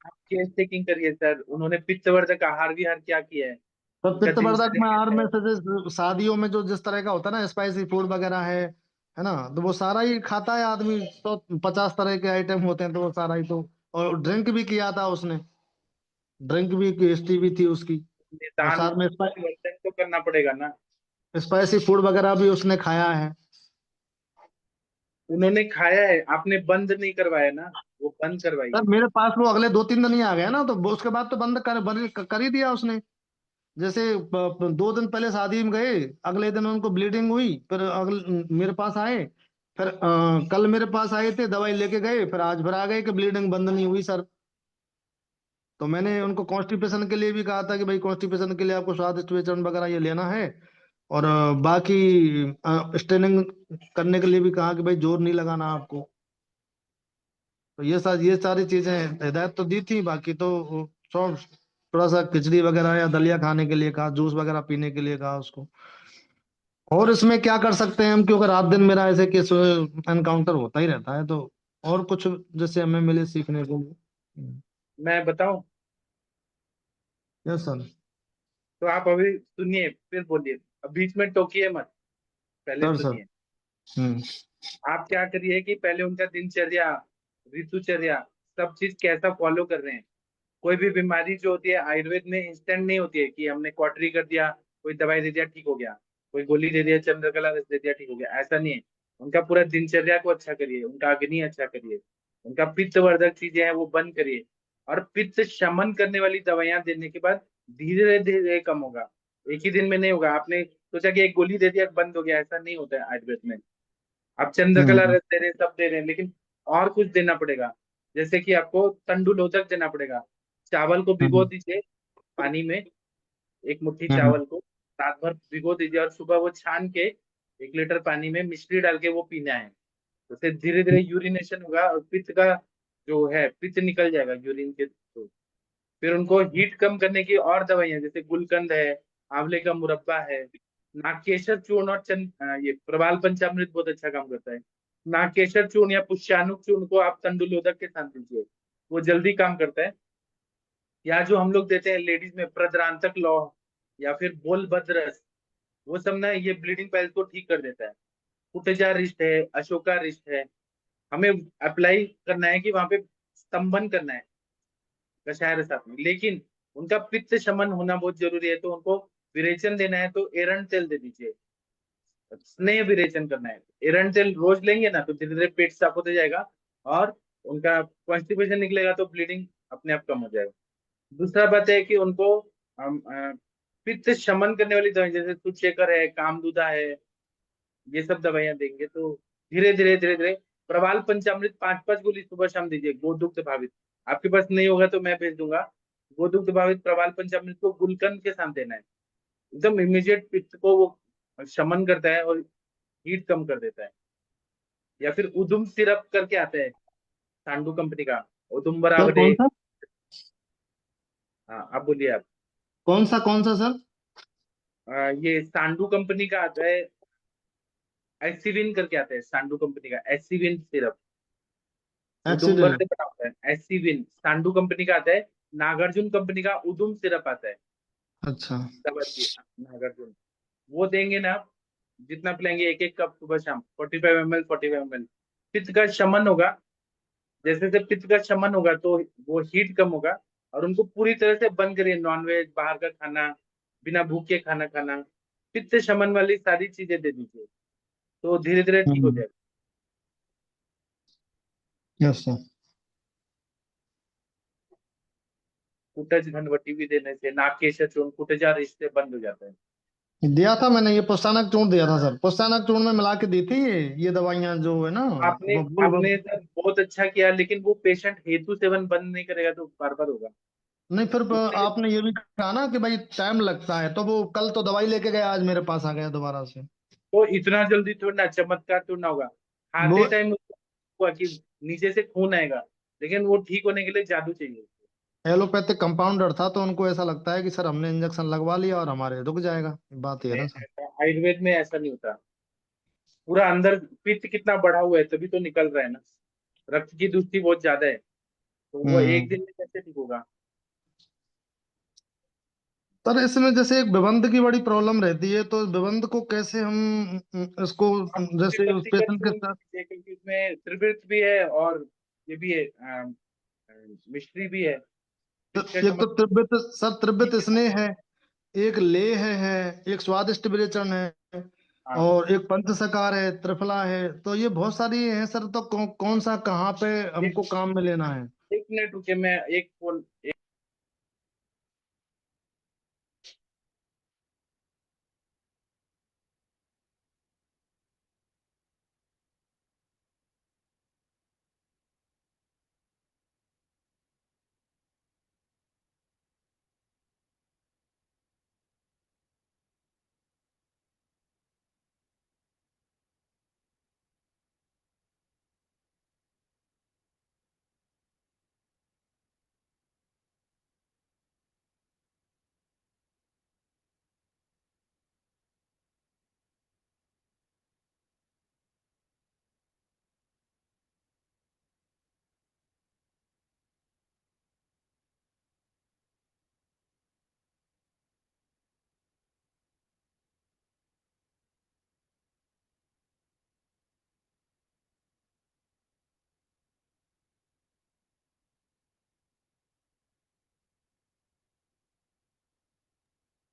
आप केस टेकिंग करिए सर। उन्होंने पित्तवर्धक आहार विहार क्या किया है, तो उनका पित्तवर्धक में दिनचर्या आहार कैसा में है। से शादियों में जो जिस तरह का होता है ना, स्पाइसी फूड वगैरह है ना, तो वो सारा ही खाता है आदमी। तो 50 तरह के आइटम होते हैं तो वो सारा ही तो। और ड्रिंक भी किया था उसने, ड्रिंक भी की हिस्ट्री भी थी उसकी। और निदान साथ में वर्तन तो करना पड़ेगा ना। स्पाइसी फूड वगैरह भी उसने खाया है। उन्होंने खाया है, आपने बंद नहीं करवाया ना, वो बंद सर करवाइए। मेरे पास वो अगले 2-3 दिन ही आ गया ना, तो उसके बाद तो कर ही दिया उसने। जैसे 2 दिन पहले शादी में गए, अगले दिन उनको ब्लीडिंग हुई, फिर अगले मेरे पास आए। फिर कल मेरे पास आए थे, दवाई लेके गए, फिर आज फिर आ गए कि ब्लीडिंग बंद नहीं हुई सर। तो मैंने उनको कॉन्स्टिपेशन के लिए भी कहा था कि भाई कॉन्स्टिपेशन के लिए आपको स्वादिष्ट विचरण वगैरह ये लेना है। और बाकी स्टेनिंग करने के लिए भी कहा कि भाई जोर नहीं लगाना आपको। तो ये सारी चीजें हिदायत तो दी थी। बाकी तो सब थोड़ा सा खिचड़ी वगैरह या दलिया खाने के लिए कहा, जूस वगैरह पीने के लिए कहा उसको। और इसमें क्या कर सकते हैं हम, क्योंकि रात दिन मेरा ऐसे केस एनकाउंटर होता ही रहता है। तो और कुछ जैसे हमें मिले सीखने को। मैं बताऊं? Yes sir. तो आप अभी सुनिए फिर बोलिए, अब बीच में टोकिए मत, पहले सर सर। सुनिए। हम्म। आप क्या करिए कि पहले उनका दिनचर्या, ऋतुचर्या, सब चीज कैसा फॉलो कर रहे हैं। कोई भी बीमारी जो होती है आयुर्वेद में इंस्टेंट नहीं होती है कि हमने क्वाटरी कर दिया, कोई दवाई दे दिया ठीक हो गया, कोई गोली दे दिया, चंद्रकला रस दे दिया ठीक हो गया, ऐसा नहीं है। उनका पूरा दिनचर्या को अच्छा करिए, उनका अग्नि अच्छा करिए, उनका पित्तवर्धक चीजें हैं वो बंद करिए। और पित्त शमन करने वाली दवाइयां देने के बाद धीरे धीरे कम होगा, एक ही दिन में नहीं होगा। आपने सोचा कि एक गोली दे दिया बंद हो गया, ऐसा नहीं होता है आयुर्वेद में। आप चंद्रकला हम्म। रस दे रहे हैं, सब दे रहे हैं, लेकिन और कुछ देना पड़ेगा। जैसे कि आपको तंडुलोदक देना पड़ेगा। चावल को भिगो हम्म। दीजिए पानी में, एक मुट्ठी हम्म। चावल को रात भर भिगो दीजिए और सुबह वो छान के 1 लीटर पानी में मिश्री डाल के वो पीना है। तो उससे धीरे धीरे यूरिनेशन होगा और पित्त का जो है पित्त निकल जाएगा यूरिन के थ्रू। फिर उनको हीट कम करने की और दवाइयां जैसे गुलकंद है, आंवले का मुरब्बा है, नागकेशर चूर्ण और ये प्रवाल पंचामृत बहुत अच्छा काम करता है। नागकेशर चूर्ण या पुष्यानुक चूर्ण को आप तंडुलोदक के साथ दीजिए, वो जल्दी काम करता है। या जो हम लोग देते हैं लेडीज में प्रद्रांतक लौह या फिर बोलभद्र रस, वो सब ना ये ब्लीडिंग पाइल्स को ठीक कर देता है। कुटेजा रिस्ट है, अशोका रिस्ट है, हमें अप्लाई करना है कि वहां पे स्तंभन करना है कषाय रस में, लेकिन उनका पित्त शमन होना बहुत जरूरी है, तो उनको विरेचन देना है तो एरंड तेल दे दीजिए। स्नेह विरेचन करना है, एरंड तेल रोज लेंगे ना तो धीरे धीरे पेट साफ होते जाएगा और उनका कॉन्स्टिपेशन निकलेगा तो ब्लीडिंग अपने आप कम हो जाएगा। दूसरा बात है कि उनको पित्त शमन करने वाली दवाई जैसे सुचेकर है, कामदूदा है, ये सब दवाइयां देंगे तो धीरे धीरे धीरे धीरे प्रवाल पंचामृत 5-5 गोली सुबह शाम दीजिए गोदुग्ध भावित। आपके पास नहीं होगा तो मैं भेज दूंगा। गोदुग्ध भावित प्रवाल पंचामृत को गुलकंद के साथ देना है, एकदम इमीडिएट पित्त को वो शमन करता है और हीट कम कर देता है। या फिर उदुम सिरप करके आता है सांडू कंपनी का, उदुम सर बराबरे। कौन सा हाँ आप बोलिए आप। कौन सा सर? ये सांडू कंपनी का आता है, एसिविन करके आता है सांडू कंपनी का, एसिविन सिरप उदुम्बर एक्सीडेंट। से बना होता है। एसिविन सांडू कंपनी का आता है, नागार्जुन कंपनी का उदुम सिरप आता है अच्छा। दवा की, नागार्जुन। वो देंगे ना आप, जितना पिलाएंगे 1-1 कप सुबह शाम, 45 ml 45 ml, पित्त का शमन होगा। जैसे जैसे पित्त का शमन होगा तो वो हीट कम होगा। और उनको पूरी तरह से बंद करिए नॉनवेज, बाहर का खाना, बिना भूखे खाना खाना, पित्त शमन वाली सारी चीजें दे दीजिए तो धीरे धीरे ठीक हो हम्म। जाएगा। Yes sir. कुटज घनवटी भी देने से नाक के चूर्ण कुटजा रिश्ते बंद हो जाता है। दिया था मैंने, ये पुस्तानक चूर्ण दिया था सर, पुस्तानक चूर्ण में मिला के दी थी ये दवाइयां जो है ना। आपने वो आपने सर बहुत अच्छा किया, लेकिन वो पेशेंट हेतु सेवन बंद नहीं करेगा तो बार बार होगा नहीं, फिर उससे। आपने ये भी कहा ना कि भाई टाइम लगता है, तो वो कल तो दवाई लेके गया, आज मेरे पास आ गया दोबारा से। तो इतना जल्दी थोड़ा ना चमत्कार तो ना होगा। वो खाते टाइम हुआ कि नीचे से खून आएगा, लेकिन वो ठीक होने के लिए जादू चाहिए। एलोपैथिक कंपाउंडर था, तो उनको ऐसा लगता है कि सर हमने इंजेक्शन लगवा लिया और हमारे रुक जाएगा, बात ये है ना सर। आयुर्वेद में ऐसा नहीं होता। पूरा अंदर पित्त कितना बढ़ा हुआ है तभी तो निकल रहा है ना, रक्त की दूषित बहुत ज्यादा है, तो वो एक हम्म। दिन में कैसे ठीक होगा। सर इसमें जैसे एक विबंध की बड़ी प्रॉब्लम रहती है, तो विबंध को कैसे हम इसको आप जैसे उस त्रिपत्ति का पेशेंट के चूर्ण साथ। लीजिए, क्योंकि उसमें त्रिवृत भी है और ये भी है, मिश्री भी है, इसका एक तो समझ। तिब्बत सर, तिब्बत स्नेह है, एक लेह है, एक स्वादिष्ट विरेचन है, हाँ और एक पंचसकार है, त्रिफला है, तो ये बहुत सारी है सर। तो कौन सा कहाँ पे एक हमको काम में लेना है? एक मिनट रुके, मैं एक फोन।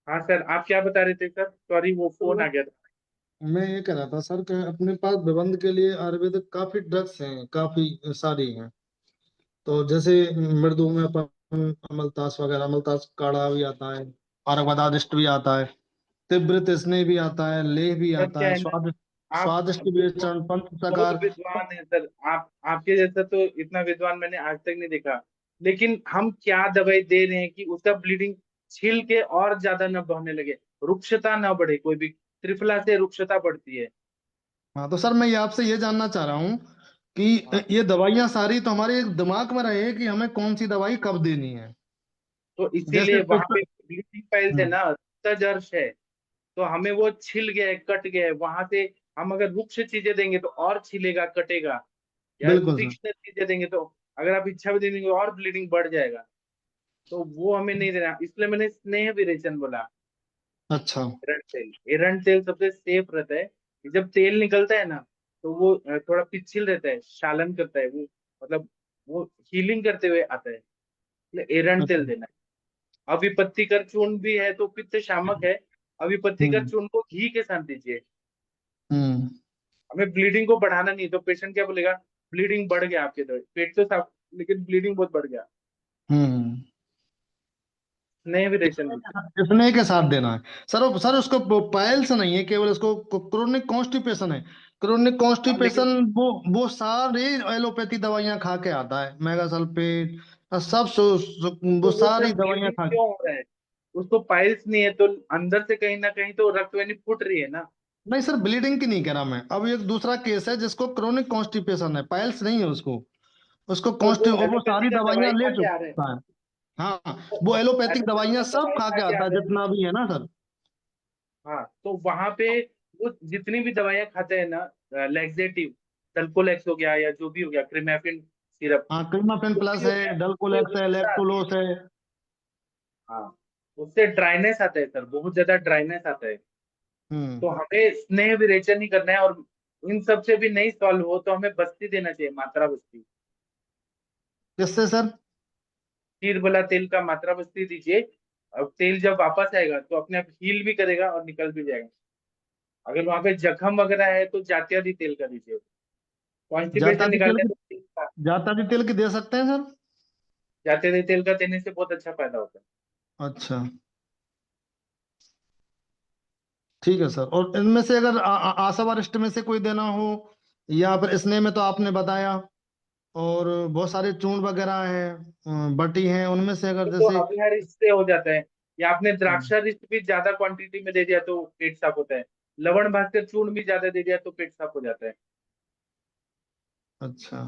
हाँ सर, आप क्या बता रहे थे सर, सॉरी वो तो फोन आ गया था। मैं ये कह रहा था सर कि अपने पास विबंध के लिए आयुर्वेदिक काफी ड्रग्स हैं, काफी सारी हैं। तो जैसे मृदु में अपन अमलतास वगैरह, अमलतास काढ़ा भी आता है, औरंगबादिष्ट भी आता है, तिब्बत स्नेह भी आता है, लेह भी सर आता क्या है, है ना, स्वादिष्ट आप विवेचन, बहुत पंचसकार। विद्वान है सर, आप आपके जैसा तो इतना विद्वान मैंने आज तक नहीं देखा। लेकिन हम क्या दवाई दे रहे हैं कि उसका ब्लीडिंग छिल के और ज्यादा न बहने लगे, रुक्षता ना बढ़े, कोई भी त्रिफला से रुक्षता बढ़ती है। हाँ, तो सर मैं ये आपसे ये जानना चाह रहा हूँ कि हाँ ये दवाइयाँ सारी तो हमारे एक दिमाग में रहे कि हमें कौन सी दवाई कब देनी है। तो जैसे इसीलिए वहां पे ब्लीडिंग पाइल्स है हम्म, ना, तजर्श है, तो हमें वो छिल गया है, कट गया है वहां से। हम अगर रुक्ष चीजें देंगे तो और छिलेगा कटेगा, या बिल्कुल सर। तीक्ष्ण चीजें देंगे तो अगर आप इच्छा भी देंगे और ब्लीडिंग बढ़ जाएगा। तो वो हमें नहीं देना, इसलिए मैंने स्नेह विरेचन बोला। अच्छा। एरंड तेल सबसे सेफ रहता है। कि जब तेल निकलता है ना, तो वो थोड़ा पिच्छल रहता है, शालन करता है वो, मतलब वो हीलिंग करते हुए आता है, इसलिए एरंड तेल अच्छा। देना है। अविपत्तिकर चूर्ण भी है तो पित्त शामक है, अविपत्तिकर हम्म। चूर्ण को घी के साथ दीजिए। हम्म। हमें ब्लीडिंग को बढ़ाना नहीं, तो पेशेंट क्या बोलेगा, ब्लीडिंग बढ़ गया आपके, तो पेट तो साफ लेकिन ब्लीडिंग बहुत बढ़ गया। हम्म। स्नेह विरेचन दीजिए। स्नेह के साथ देना है। सर उसको पाइल्स नहीं है, केवल उसको क्रोनिक कॉन्स्टिपेशन है। क्रोनिक हाँ, लेकिन कॉन्स्टिपेशन वो सारी एलोपैथी दवाइयां खा के आता है, मेगा सल्फेट सब वो तो वो सारी सर दवाइयां ब्लीडिंग खा क्यों हो रहा है, उसको पाइल्स नहीं है तो अंदर से कहीं ना कहीं तो रक्त वेनी फूट रही है ना। नहीं सर, ब्लीडिंग की नहीं कह रहा मैं। अब एक दूसरा केस है जिसको क्रोनिक कॉन्स्टिपेशन है, पाइल्स नहीं है उसको। उसको तो वो वो एलोपैथी सारी का दवाई दवाइयां खा ले के आ रहे हैं, चुका है। हाँ, तो वो एलोपैथिक एलोपैथी दवाइयां का सब दवाई खा खा के के आ आता है, रहे हैं। जितना भी है ना सर। हाँ, तो वहां पे वो जितनी भी दवाइयां खाते हैं ना, लैक्सेटिव, सल्फोलेक्स हो गया या जो भी हो गया, क्रिमेफिन सिरप, हाँ, क्लिमाफेन जो प्लस भी हो है, गया, उससे डल्कोलेक्स है, रुक्षता आती है। लैक्टुलोस है। हाँ, उससे ड्राइनेस आता है सर, बहुत ज्यादा ड्राइनेस आता है। हम्म। तो हमें स्नेह विरेचन ही करना है, और इन सब से भी नहीं सॉल्व हो तो हमें बस्ती देना चाहिए, मात्रा बस्ती। किससे सर? खीर वाला तेल का मात्रा बस्ती दीजिए। अब तेल जब वापस आएगा तो अपने आप हील भी करेगा और निकल भी जाएगा। अगर वहां पे जख्म वगैरह है तो जात्यादि तेल का दीजिए। कॉन्स्टिपेशन जाताजी तेल निकालने की तो तेल का, जाताजी तेल की दे सकते हैं सर? जात्यादि तेल का देने से बहुत अच्छा फायदा होता है। अच्छा, ठीक है सर। और इनमें से अगर आशा वरिष्ठ में से कोई देना हो, या फिर स्नेह में तो आपने बताया, और बहुत सारे चूर्ण वगैरह हैं, बटी हैं, उनमें से अगर तो जैसे। अभिहरित से हो जाता है, या आपने हम्म। द्राक्षारिष्ट भी ज्यादा क्वांटिटी में दे दिया तो पेट साफ होता है। लवण भास्कर चूर्ण भी ज्यादा दे दिया तो पेट साफ हो जाता है। अच्छा।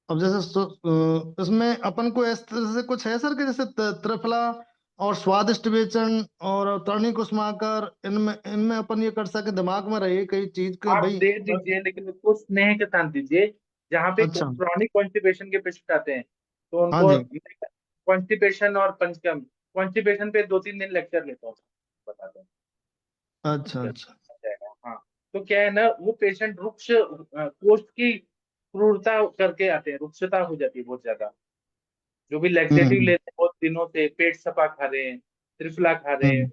अब जैसे इसमें अपन को इस तरह से कुछ है सर, कि जैसे त्रिफला और स्वादिष्ट व्यंजन और तरूणी कुसुमाकर, इनमें इनमें अपन ये कर सके, दिमाग में रहे कई चीज के आप भाई। दे दीजिए, लेकिन उसको स्नेह के साथ दीजिए। जहाँ पे अच्छा। क्रॉनिक कॉन्स्टिपेशन के पेशेंट आते हैं, तो हाँ उनको जी। कॉन्स्टिपेशन और पंचकर्म, कॉन्स्टिपेशन पे 2-3 दिन लेक्चर लेता हूँ, बताता हूँ अच्छा। कैसे अच्छा। आ जाएगा। हाँ, तो क्या है ना, वो पेशेंट रुक्ष कोष्ठ की क्रूरता करके आते हैं, रुक्षता हो जाती है बहुत ज्यादा। जो भी लैक्सेटिव हम्म। लेते हैं बहुत दिनों से, पेट सफा खा रहे हैं, त्रिफला खा रहे हैं, हम्म।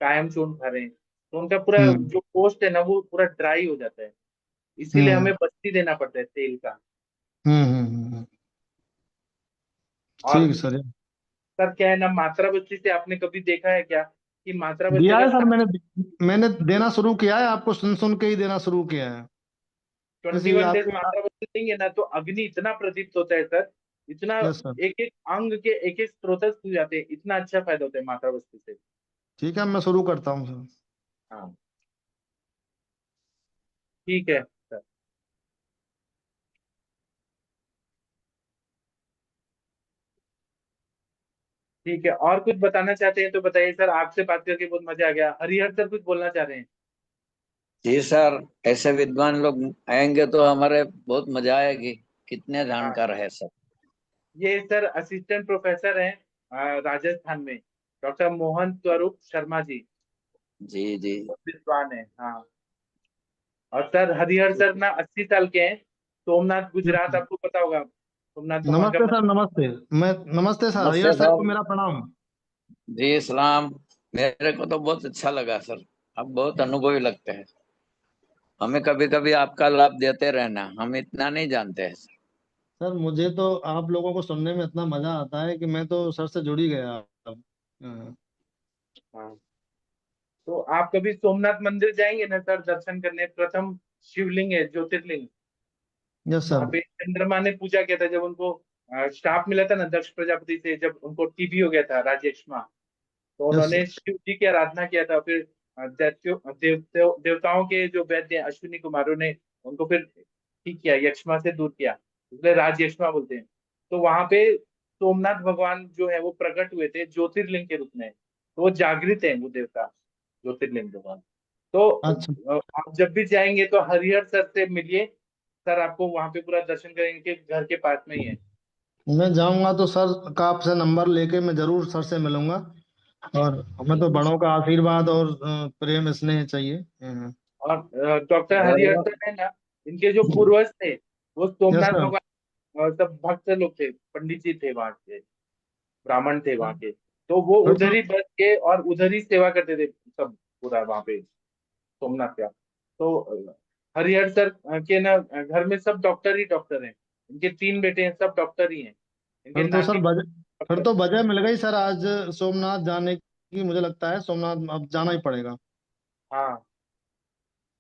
कायम चूर्ण खा रहे हैं, तो उनका पूरा हम्म। जो कोष्ठ है ना वो पूरा ड्राई हो जाता है। इसीलिए हम्म। हमें बस्ती देना पड़ता है तेल का। और ठीक सर। सर क्या है ना, मात्रा बस्ती से आपने कभी देखा है क्या कि मात्रा बस्ती दिया है अगर सर, मैंने देना शुरू किया है, आपको सुन सुन के ही देना शुरू किया है। 21 डेज आपके। मात्रा बस्ती देंगे ना, तो अग्नि इतना प्रदीप्त होता है सर, इतना, यस सर। एक एक अंग के एक एक स्रोत खुल जाते हैं, इतना अच्छा फायदा होता है मात्रा बस्ती से। ठीक है, मैं शुरू करता हूँ सर। हाँ, ठीक है सर। ठीक है, और कुछ बताना चाहते हैं तो बताइए सर, आपसे बात करके बहुत मजा आ गया। हरिहर सर कुछ बोलना चाह रहे हैं? जी सर, ऐसे विद्वान लोग आएंगे तो हमारे बहुत मजा आएगी। कितने हाँ, जानकार है सब। ये सर असिस्टेंट प्रोफेसर हैं राजस्थान में, डॉक्टर मोहन स्वरूप शर्मा जी, जी जी। बहुत विद्वान है। हाँ, और सर हरिहर सर ना 80 साल के हैं। सोमनाथ गुजरात आपको पता होगा, सोमनाथ भगवान का नमस्ते सर, मंदिर। नमस्ते। मैं नमस्ते सर, नमस्ते हरिहर सर को सर। मेरा प्रणाम। जी सलाम। मेरे को तो बहुत अच्छा लगा सर। आप बहुत अनुभवी लगते हैं। हमें कभी कभी आपका लाभ देते रहना, हम इतना नहीं जानते हैं सर। सर मुझे तो आप लोगों को सुनने में इतना मजा आता है कि मैं तो सर से जुड़ ही गया अब। हाँ। हाँ, तो आप कभी सोमनाथ मंदिर जाएंगे ना सर, दर्शन करने, प्रथम शिवलिंग है, ज्योतिर्लिंग। यस वहां सर। पे चंद्रमा ने पूजा किया था, जब उनको श्राप मिला था ना दक्ष प्रजापति से, जब उनको टीबी हो गया था, राजेक्ष्मा। तो यस सर। उन्होंने शिव जी की आराधना किया था। फिर देवताओं के जो वैद्य हैं, अश्विनी कुमारों ने उनको फिर ठीक किया, यक्ष्मा से दूर किया, इसलिए राज यक्ष्मा बोलते हैं। तो वहां पे सोमनाथ भगवान जो है वो प्रकट हुए थे ज्योतिर्लिंग के रूप में, तो वो जागृत है वो देवता, ज्योतिर्लिंग भगवान। तो अच्छा। आप जब भी जाएंगे तो हरिहर सर से मिलिए, सर आपको वहां पे पूरा दर्शन करेंगे, घर के पास में ही है। मैं जाऊंगा तो सर का आपसे नंबर लेके मैं जरूर सर से मिलूंगा। और हमें तो बड़ों का आशीर्वाद और प्रेम स्नेह चाहिए। और डॉक्टर और हरिहरसन है ना, इनके जो पूर्वज थे वो यस सोमनाथ सर। भगवान सब भक्त लोग थे, पंडित जी थे वहां के, ब्राह्मण थे वहां के। तो वो फिर तो उधर ही बस के और उधर ही सेवा करते थे सब, पूरा वहां पे सोमनाथ का। तो हरिहर सर के ना घर में सब डॉक्टर ही डॉक्टर हैं। इनके 3 बेटे हैं, सब डॉक्टर ही हैं। इनके फिर तो सर नाती फिर डॉक्टर तो हैं। वजह मिल गई सर आज सोमनाथ जाने की। मुझे लगता है सोमनाथ अब जाना ही पड़ेगा। हाँ,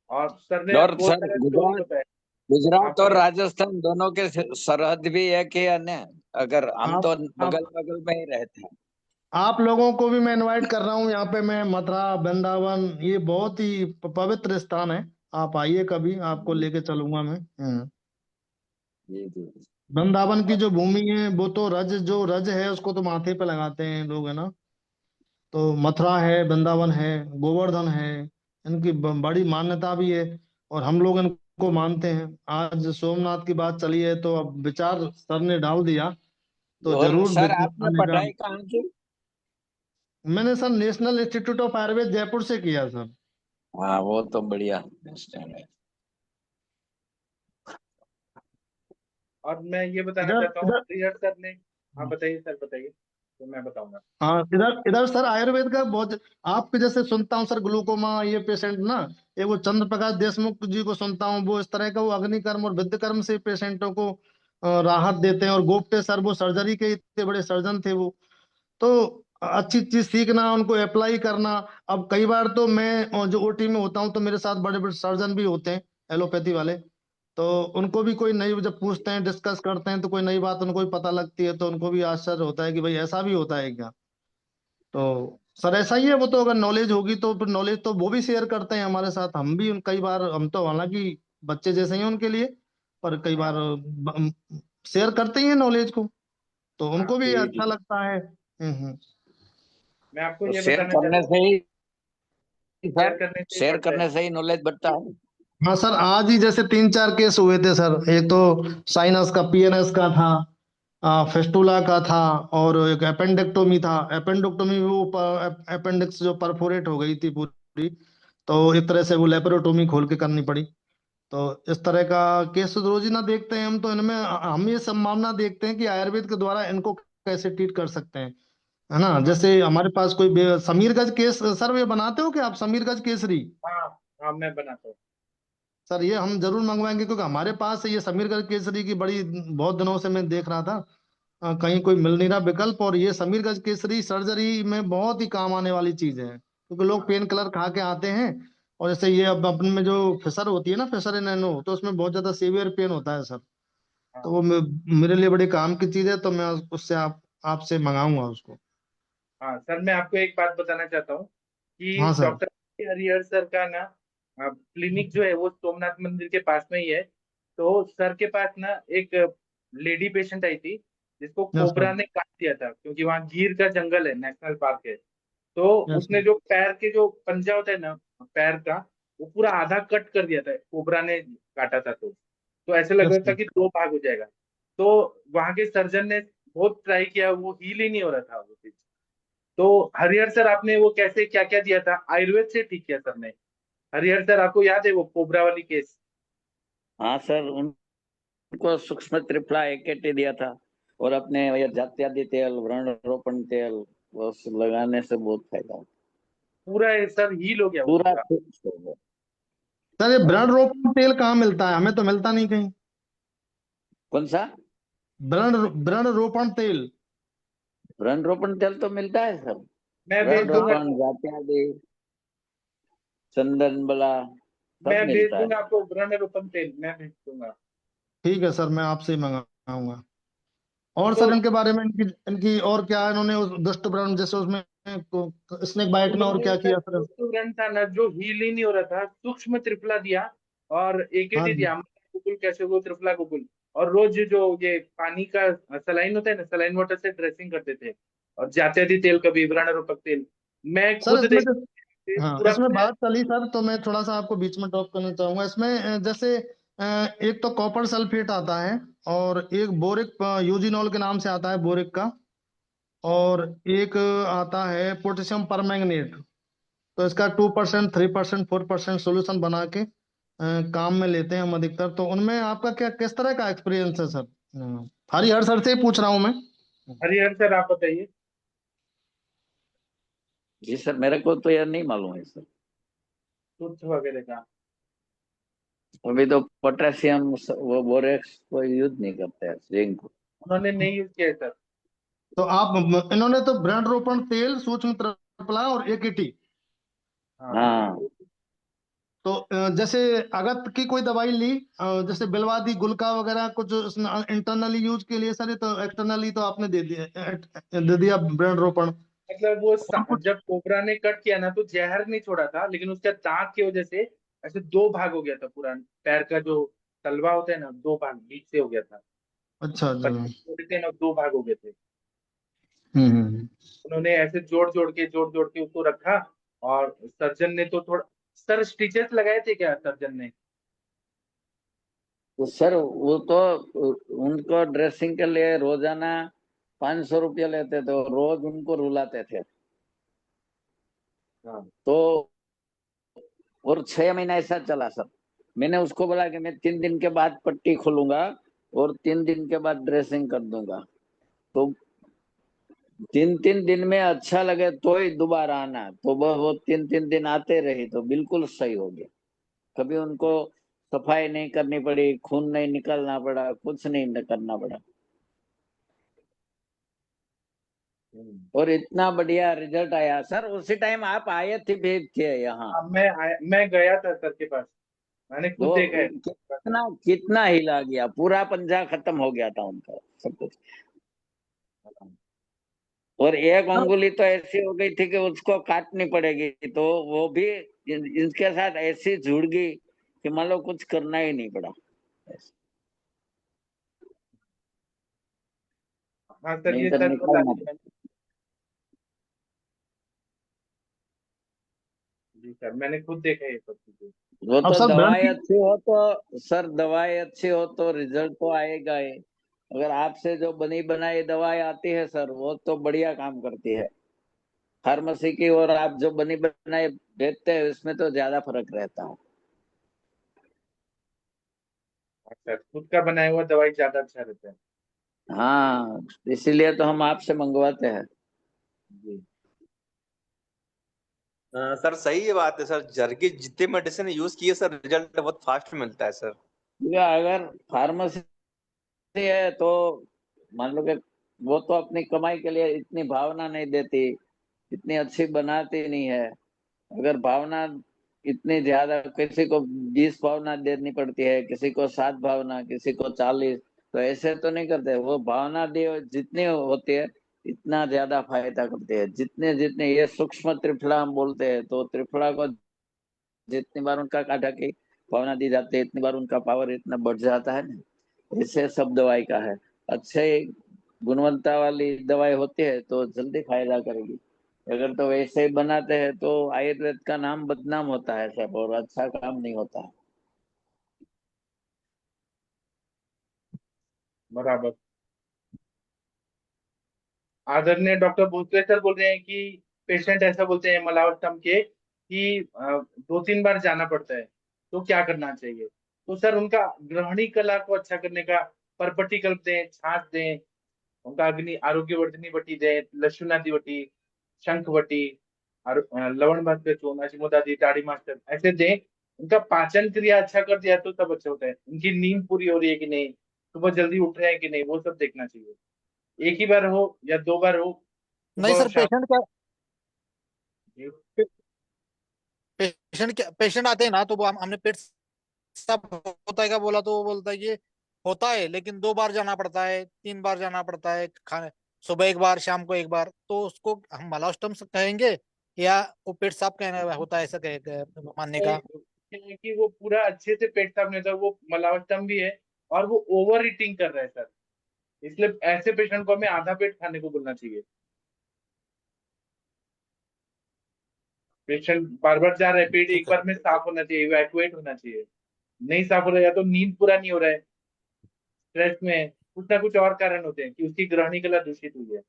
और सर ने बहुत सर सारा स्टोरी गुजरात बताया। हाँ गुजरात और बोलिए। राजस्थान दोनों के सरहद भी है कि अन्य? अगर हम आप तो आप बगल बगल में ही रहते हैं। आप लोगों को भी मैं इनवाइट कर रहा हूँ यहाँ पे। मैं मथुरा वृंदावन ये बहुत ही पवित्र स्थान है। आप आइए कभी, आपको जी लेके चलूंगा मैं। जी जी। वृंदावन की जो भूमि है वो तो जो रज है उसको तो माथे पे लगाते हैं लोग, है ना। तो मथुरा है, वृंदावन है, गोवर्धन है, इनकी बड़ी मान्यता भी है। और हम लोग इनको मानते हैं। आज सोमनाथ की बात चली है तो अब विचार सर ने डाल दिया तो और जरूर सर आपने आने का। पढ़ाई कहाँ की? मैंने sir national institute of Ayurveda Jaipur से किया सर। हाँ वो तो बढ़िया स्टैंड है। और मैं ये बताना इधर चाहता हूँ, इधर हरिहर सर ने। हाँ बताइए सर, बताइए तो मैं बताऊंगा। हाँ, इधर इधर सर आयुर्वेद का बहुत। आपके जैसे सुनता हूँ सर ग्लूकोमा ये पेशेंट ना, ये वो चंद्र प्रकाश देशमुख जी को सुनता हूँ, वो इस तरह का वो अग्निकर्म और विद्यकर्म से पेशेंटों को राहत देते हैं। और गोप्टे सर वो सर्जरी के इतने बड़े सर्जन थे वो। तो अच्छी चीज सीखना, उनको अप्लाई करना। अब कई बार तो मैं जो ओटी में होता हूँ तो मेरे साथ बड़े बड़े सर्जन भी होते हैं एलोपैथी वाले। तो उनको भी कोई नई जब पूछते हैं डिस्कस करते हैं तो कोई नई बात उनको भी पता लगती है तो उनको भी आश्चर्य होता है कि भाई ऐसा भी होता है क्या। तो सर ऐसा ही है, वो तो अगर नॉलेज होगी तो फिर नॉलेज तो वो भी शेयर करते हैं हमारे साथ। हम भी कई बार, हम तो हालांकि बच्चे जैसे ही हैं उनके लिए, पर कई बार हाँ शेयर करते ही हैं नॉलेज को। तो हाँ, उनको भी जी अच्छा जी। लगता है। मैं आपको तो ये बताना चाहता हूँ, शेयर करने से ही शेयर बढ़ता है। करने से ही नॉलेज बढ़ता है। हाँ सर, आज ही जैसे 3-4 केस हुए थे सर। एक तो साइनस का, पीएनएस का था, फेस्टुला का था, और एक अपेंडेक्टोमी था। अपेंडेक्टोमी वो अपेंडिक्स जो परफोरेट हो गई थी पूरी, तो एक तरह से वो लेपेरोटोमी खोल के करनी पड़ी। तो इस तरह का केस तो रोज ही ना देखते हैं हम। तो इनमें हम ये संभावना देखते हैं कि आयुर्वेद के द्वारा इनको कैसे ट्रीट कर सकते हैं, है ना। हाँ जैसे हमारे पास कोई समीर गज केस सर, ये बनाते हो क्या आप समीर गज केसरी? हाँ हाँ, मैं बनाता हूँ। सर ये हम जरूर मंगवाएंगे क्योंकि हमारे पास ये समीरगंज केसरी की बड़ी बहुत दिनों से मैं देख रहा था। कहीं कोई मिल नहीं रहा विकल्प। और ये समीरगंज केसरी सर्जरी में बहुत ही काम आने वाली चीज है क्योंकि लोग पेन किलर खा के आते हैं। और जैसे ये अब अपन में जो फिशर होती है ना, फिशर नैनो, तो उसमें बहुत ज्यादा सीवियर पेन होता है सर। तो हाँ वो मेरे लिए बड़ी काम की चीज है। तो मैं उससे आपसे मंगाऊंगा उसको। हाँ सर, मैं आपको एक बात बताना चाहता हूँ हाँ कि सर। डॉक्टर हरिहर सर का ना क्लिनिक जो है वो सोमनाथ मंदिर के पास में ही है। तो सर के पास ना एक लेडी पेशेंट आई थी, जिसको यस सर। कोबरा ने काट दिया था, क्योंकि वहाँ गिर का जंगल है, नेशनल पार्क है। तो यस उसने सर। जो पैर के जो पंजा होता है ना, पैर का, वो पूरा आधा कट कर दिया था, कोबरा ने काटा था। तो ऐसे लग यस रहा था सर। कि 2 भाग हो जाएगा। तो वहां के सर्जन ने बहुत ट्राई किया, वो हील ही नहीं हो रहा था वो चीज। तो हरिहर सर, आपने वो कैसे क्या क्या दिया था, आयुर्वेद से ठीक किया सर ने। हरिहर सर, आपको याद है वो कोबरा वाली केस? हाँ सर, उनको सूक्ष्म त्रिफला एकेटी दिया था। और अपने ये जात्यादि तेल, व्रण रोपण तेल, वो सब लगाने से बहुत फायदा होता पूरा सर हील हो गया है। वो पूरा पूरा। फिक्स हो गया। सर ये और ब्रण रोपण तेल कहाँ मिलता है? हमें तो मिलता नहीं कहीं। कौन सा? ब्रण ब्रण रोपण तेल। व्रण रोपण तेल तो मिलता है सर। मैं व्रण भेज दूंगा। रोपण, जात्यादि, चंदन बला, सब मैं भेज मिलता है। दूंगा आपको व्रण रोपण तेल, मैं भेज दूंगा। ठीक है सर, मैं आपसे ही मंगाऊंगा। और तो सर इनके बारे में, इनकी इनकी और क्या इन्होंने उस दुष्ट ब्रण जैसे उसमें स्नेक बाइट में और उन्होंने क्या सर किया सर? जो व्रण था ना, जो हील ही नहीं हो रहा था, सूक्ष्म त्रिफला दिया और हाँ एकेटी जी। दिया, गुगुल कैसे को त्रिफला गुगुल। और रोज जो ये पानी का सलाइन होता है ना, सलाइन वाटर से ड्रेसिंग करते थे। और जाते थे तेल, कभी व्रण रोपक तेल, मैं सर खुद इसमें देख हाँ, पूरा इसमें प्रयास। बात चली सर तो मैं थोड़ा सा आपको बीच में टॉप करना चाहूंगा इसमें। जैसे एक तो कॉपर सल्फेट आता है, और एक बोरिक यूजिनॉल के नाम से आता है, बोरिक का। और एक आता है पोटेशियम परमैंगनेट। तो इसका 2%, 3%, 4% सोल्यूशन बना के काम में लेते हैं हम अधिकतर। तो उनमें आपका क्या, किस तरह का एक्सपीरियंस है सर? हरिहर सर से ही पूछ रहा हूँ मैं। हरिहर सर आप बताइए। जी सर, मेरे को तो यह नहीं मालूम है सर। शुद्ध वगैरह का। अभी तो पोटेशियम वो बोरेक्स को यूज नहीं करते हैं, जिंक को। उन्होंने नहीं यूज किया है सर। तो आप, इन्होंने तो वृक्ष रोपण तेल, सूक्ष्म त्रिफला और एकीटी। हाँ हाँ। हाँ तो जैसे अगर की कोई दवाई ली, जैसे बिलवादी गुलका वगैरह कुछ इंटरनली यूज के लिए सर, ये तो एक्सटर्नली तो आपने दे दिया वृक्ष रोपण। मतलब वो और कुछ, जब कोबरा ने कट किया ना तो जहर नहीं छोड़ा था, लेकिन उसके दांत की वजह से ऐसे दो भाग हो गया था पूरा। पैर का जो तलवा होता है ना, दो भाग बीच से हो गया था। अच्छा अच्छा। पत्ते छोड़ते हैं ना, दो भाग हो गए थे। हम्म। उन्होंने ऐसे जोड़ जोड़ के उसको रखा। और सर्जन ने तो थोड़ा, सर स्टिचेस लगाए थे क्या सर्जन ने? तो सर वो तो उनको ड्रेसिंग के लिए रोजाना 500 रुपया लेते थे और रोज उनको रुलाते थे। हाँ। तो और 6 महीना ऐसा चला सर। मैंने उसको बोला कि मैं 3 दिन के बाद पट्टी खोलूंगा और 3 दिन के बाद ड्रेसिंग कर दूंगा। तो 3 3 दिन में अच्छा लगे तो ही दोबारा आना। तो वो 3 3 दिन आते रहे तो बिल्कुल सही हो गया। कभी उनको सफाई नहीं करनी पड़ी, खून नहीं निकलना पड़ा, कुछ नहीं करना पड़ा। और इतना बढ़िया रिजल्ट आया सर। उसी टाइम आप आए थे भी थे यहाँ। हाँ, मैं गया था सर के पास। मैंने खुद देखा वो है। कितना कितना हिला गया, पूरा पंजा खत्म हो गया था उनका सब कुछ। और एक अंगुली तो ऐसी हो गई थी कि उसको काटनी पड़ेगी। तो वो भी इनके साथ ऐसी जुड़ गई कि मान लो कुछ करना ही नहीं पड़ा। हाँ सर, नहीं ये तो सच बता निकलना दी मैंने। जी सर, मैंने खुद देखा है ये सब चीजें। वो अब तो सर ब्रांड दवाई की, अच्छी हो तो सर, दवाई अच्छी हो तो रिजल्ट तो आएगा ही। अगर आपसे जो बनी बनाई दवाई आती है सर, वो तो बढ़िया काम करती है फार्मेसी की। और आप जो बनी बनाई बेचते हैं उसमें तो ज्यादा फर्क रहता है। हाँ सर, खुद का बनाया हुआ दवाई ज्यादा अच्छा रहता है। हाँ, इसीलिए तो हम आपसे मंगवाते हैं। जी। सर सही ये बात है सर, जर की जितने मेडिसिन यूज किए सर रिजल्ट बहुत फास्ट मिलता है सर। या अगर फार्मेसी है तो मान लो कि वो तो अपनी कमाई के लिए इतनी भावना नहीं देती, इतनी अच्छी बनाती नहीं है। अगर भावना इतनी ज्यादा, किसी को 20 भावना देनी पड़ती है, किसी को 7 भावना, किसी को 40। तो ऐसे तो नहीं करते। वो भावना दे जितनी होती है इतना ज्यादा फायदा करती है। जितने जितने ये सूक्ष्म त्रिफला हम बोलते हैं, तो त्रिफला को जितनी बार उनका काटा की भावना दी जाती है, इतनी बार उनका पावर इतना बढ़ जाता है ना। इससे सब दवाई का है। अच्छे गुणवत्ता वाली दवाई होती है तो जल्दी फायदा करेगी। अगर तो वैसे ही बनाते हैं तो आयुर्वेद का नाम बदनाम होता है सब, और अच्छा काम नहीं होता है। बराबर। आदरणीय डॉक्टर भोसले सर बोल रहे हैं कि पेशेंट ऐसा बोलते हैं मलावटम के कि 2 3 बार जाना पड़ता है, तो क्या करना चाहिए? तो सर उनका ग्रहणी कला को अच्छा करने का परपटी कल्प दें, छाछ दें, उनका अग्नि आरोग्यवर्धिनी वटी दें, लक्षुणादि वटी, शंख वटी, लवण भास्कर चूर्ण, अजमोदादि, दाढ़ी मास्टर ऐसे दें। उनका पाचन क्रिया अच्छा कर दिया तो सब अच्छा होता है। उनकी नींद पूरी हो रही है कि नहीं, सुबह जल्दी उठ रहे हैं कि नहीं, वो सब देखना चाहिए। एक ही बार हो या 2 बार हो, सुबह नहीं और सर, शाम। जी। पेशेंट आते हैं ना, तो वो हमने पेट साफ होता है क्या बोला, तो वो बोलता है कि होता है, लेकिन 2 बार जाना पड़ता है, 3 बार जाना पड़ता है खाने। सुबह एक बार, शाम को एक बार। तो उसको हम मलास्टम से कहेंगे, या वो पेट साफ कहना होता है, ऐसा मानने नहीं, का? क्या है कि वो पूरा अच्छे से पेट साफ नहीं होता, वो मलावटम भी है और वो ओवर ईटिंग कर रहा है सर। इसलिए ऐसे पेशेंट को हमें आधा पेट खाने को बोलना चाहिए। पेशेंट बार बार जा रहा है, पेट एक ठीक है बार सर। में साफ होना चाहिए, इवैक्यूएट होना चाहिए। नहीं साफ हो रहा है, या तो नींद पूरा नहीं हो रहा है, स्ट्रेस में है, कुछ ना कुछ और कारण होते हैं कि उसकी ग्रहणी कला दूषित हुई है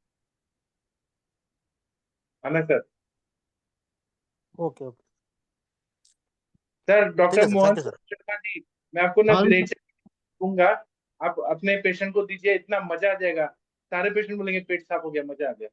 ना सर? ओके ओके, सर ठीक डॉक्टर है sir, Mohan thank you sir. Sharma ji, मैं आपको ना हाँ जी सर, विरेचन दूंगा, आप अपने पेशेंट को दीजिए, इतना मजा आ जाएगा, सारे पेशेंट बोलेंगे पेट साफ हो गया, मजा आ गया।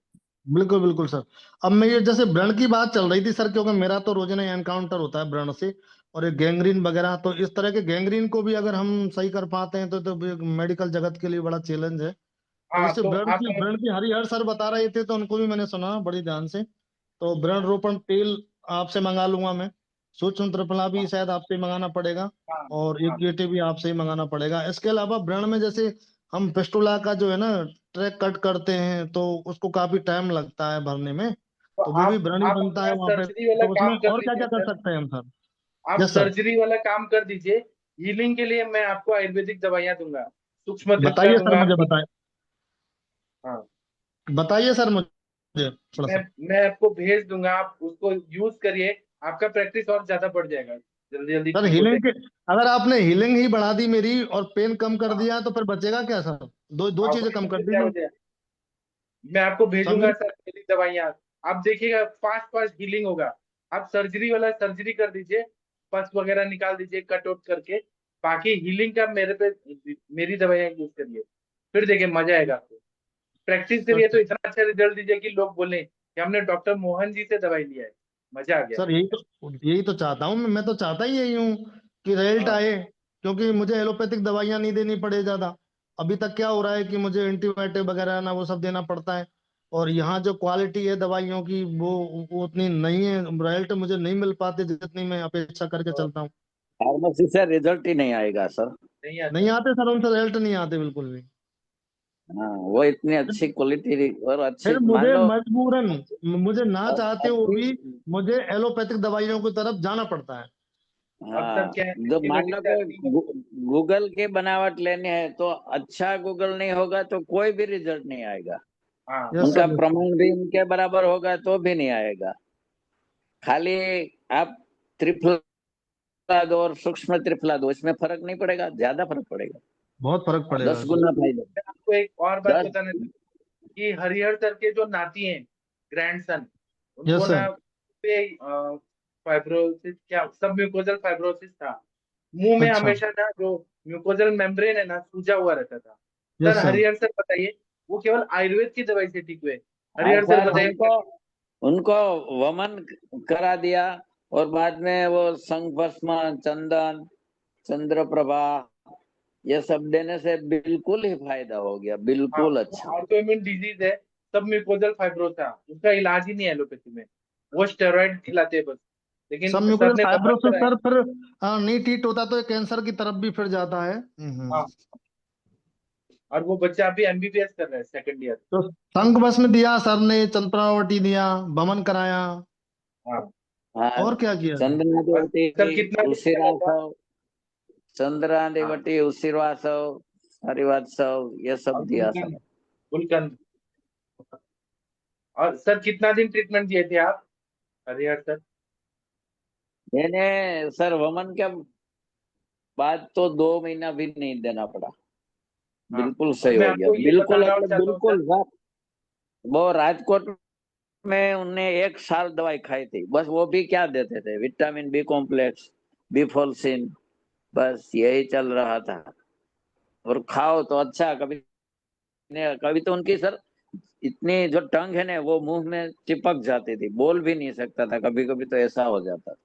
बिल्कुल बिल्कुल सर। अब मैं ये जैसे व्रण की बात चल रही थी सर, क्योंकि मेरा तो रोजाना एनकाउंटर होता है व्रण से, और एक गैंग्रीन वगैरह, तो इस तरह के गैंग्रीन को भी अगर हम सही कर पाते हैं तो मेडिकल जगत के लिए बड़ा चैलेंज है। तो हाँ इससे तो व्रण आप, की हरिहर सर बता रहे थे, तो उनको भी मैंने सुना बड़ी ध्यान से। तो व्रण रोपण तेल आपसे मंगा लूंगा मैं। सूक्ष्म त्रिफला भी हाँ शायद आपसे ही मंगाना पड़ेगा, हाँ और हाँ, एक गेटे भी आपसे ही मंगाना पड़ेगा। इसके अलावा व्रण में जैसे हम फिस्टुला का जो है ना ट्रैक कट करते हैं, तो उसको काफी टाइम लगता है भरने में, तो तो वो भी व्रण ही आप बनता है अपना वहां पे। सर्जरी वाला तो उसमें काम कर और क्या दीजिए क्या कर सर, सकते हैं हम सर? आप यस सर, सर्जरी वाला काम कर दीजिए, हीलिंग के लिए मैं आपको आयुर्वेदिक दवाइयां दूंगा, सूक्ष्म त्रिफला बताइए सर दूंगा। मुझे, बताइए, हाँ, बताइए सर मुझे थोड़ा मैं सा। मैं आपको भेज दूंगा, आप उसको यूज करिए, आपका प्रैक्टिस और ज्यादा बढ़ जाएगा, जल्दी जल्दी सर ठीक हो हीलिंग के, जाएगा। अगर आपने हीलिंग ही बढ़ा दी मेरी और पेन कम कर हाँ दिया, तो फिर बचेगा क्या सर? दो दो हाँ, चीजें वही कम तो कर फिर दी क्या हो तो। जाएगा, मैं आपको सर भेजूंगा मेरी, सर मेरी दवाइयाँ, आप देखिएगा फास्ट फास्ट हीलिंग होगा। आप सर्जरी वाला सर्जरी कर दीजिए, पस वगैरह निकाल दीजिए कट आउट करके, बाकी हीलिंग का मेरे पे, मेरी दवाइयाँ यूज करिए, फिर देखिए मजा आएगा आपको। प्रैक्टिस तो करिए तो इतना अच्छा रिजल्ट दीजिए कि लोग बोले कि हमने डॉक्टर मोहन जी से दवाई लिया है, मजा आ गया। सर यही तो चाहता हूँ मैं तो चाहता ही यही हूँ कि रिजल्ट हाँ आए, क्योंकि मुझे एलोपैथिक दवाइयाँ नहीं देनी पड़े ज्यादा। अभी तक क्या हो रहा है कि मुझे एंटीबायोटिक वगैरह ना वो सब देना पड़ता है, और यहाँ जो क्वालिटी है दवाइयों की वो उतनी नहीं है, रिजल्ट मुझे नहीं मिल पाते जितनी मैं अपेक्षा करके तो चलता हूँ। फार्मेसी से रिजल्ट ही नहीं आएगा सर। नहीं आता। नहीं आते सर, उनसे रिजल्ट नहीं आते बिल्कुल भी। हाँ, वो इतनी अच्छी क्वालिटी और अच्छी फिर मान मुझे लो। मजबूरन, मुझे ना अब चाहते हुए अच्छी, भी मुझे एलोपैथिक दवाइयों की तरफ जाना पड़ता है। अब सर हाँ, क्या है, जो मान लो एंटीबायोटिक से कि आदमी, गूगल की बनावट लेनी है तो अच्छा गूगल नहीं होगा तो कोई भी रिजल्ट नहीं आएगा। हाँ यस उनका सर, यस सर। प्रमाण भी उनके बराबर होगा तो भी नहीं आएगा। खाली आप त्रिफला दो और सूक्ष्म त्रिफला दो, इसमें फर्क नहीं पड़ेगा, ज्यादा फर्क पड़ेगा। बहुत फर्क पड़ेगा दस सर। गुना फायदा। मैं आपको एक और बात दस। बताना चाहूँ कि हरिहर सर के जो नाती हैं, ग्रैंडसन, यस उनको सर। ना पे फाइब्रोसिस, क्या सब म्यूकोजल फाइब्रोसिस था, मुंह में अच्छा। हमेशा ना जो म्यूकोजल मेम्ब्रेन है ना सूजा हुआ रहता था। Yes sir sir. Harihar sir बताइए, वो केवल आयुर्वेद की दवाई से ठीक हुए, हाँ हरिहर सर सर, बताइए। उनको उनको वमन करा दिया और बाद में वो संग भस्म, चंदन, चंद्र प्रभा, ये सब देने से बिल्कुल ही फायदा हो गया, हाँ, बिल्कुल वो अच्छा। ऑटोइम्यून डिजीज है, सब म्यूकोजल फाइब्रोसा, उसका इलाज ही नहीं है एलोपैथी में, वो स्टेरॉइड खिलाते हैं बस, लेकिन सब सर म्यूकोजल ने वमन फाइब्रोसिस कराया। सर फिर नहीं ठीक होता तो ये कैंसर की तरफ भी फिर जाता है। हाँ, और वो बच्चा अभी एमबीबीएस कर रहा है सेकंड ईयर। तो शंख भस्म दिया सर ने, चंद्रावटी दिया, बमन कराया, हाँ, हाँ, और क्या किया सर? और चंद्रनादेवती, सर कितना दिन लगा था? उसिरासव, हाँ, चंद्रनादेवती, उसिरासव, हरिवात्सव, ये और सब दिया सर। गुलकंद, गुलकंद। और सर कितना दिन ट्रीटमेंट दिए थे आप, हरिहर सर? मैंने सर वमन के बाद तो 2 महीना भी नहीं देना पड़ा, हाँ, बिल्कुल और सही मैं हो गया, आपको ये बिल्कुल बताना और मतलब चाहता हूँ सर, बिल्कुल वो राजकोट में उनने 1 साल दवाई खाई थी, बस वो भी क्या देते थे, विटामिन बी कॉम्प्लेक्स, बीफोल्सिन, बस यही चल रहा था। और खाओ तो अच्छा, कभी ने कभी तो उनकी सर इतनी जो टंग है ना वो मुंह में चिपक जाती थी, बोल भी नहीं सकता था, कभी कभी तो ऐसा हो जाता था।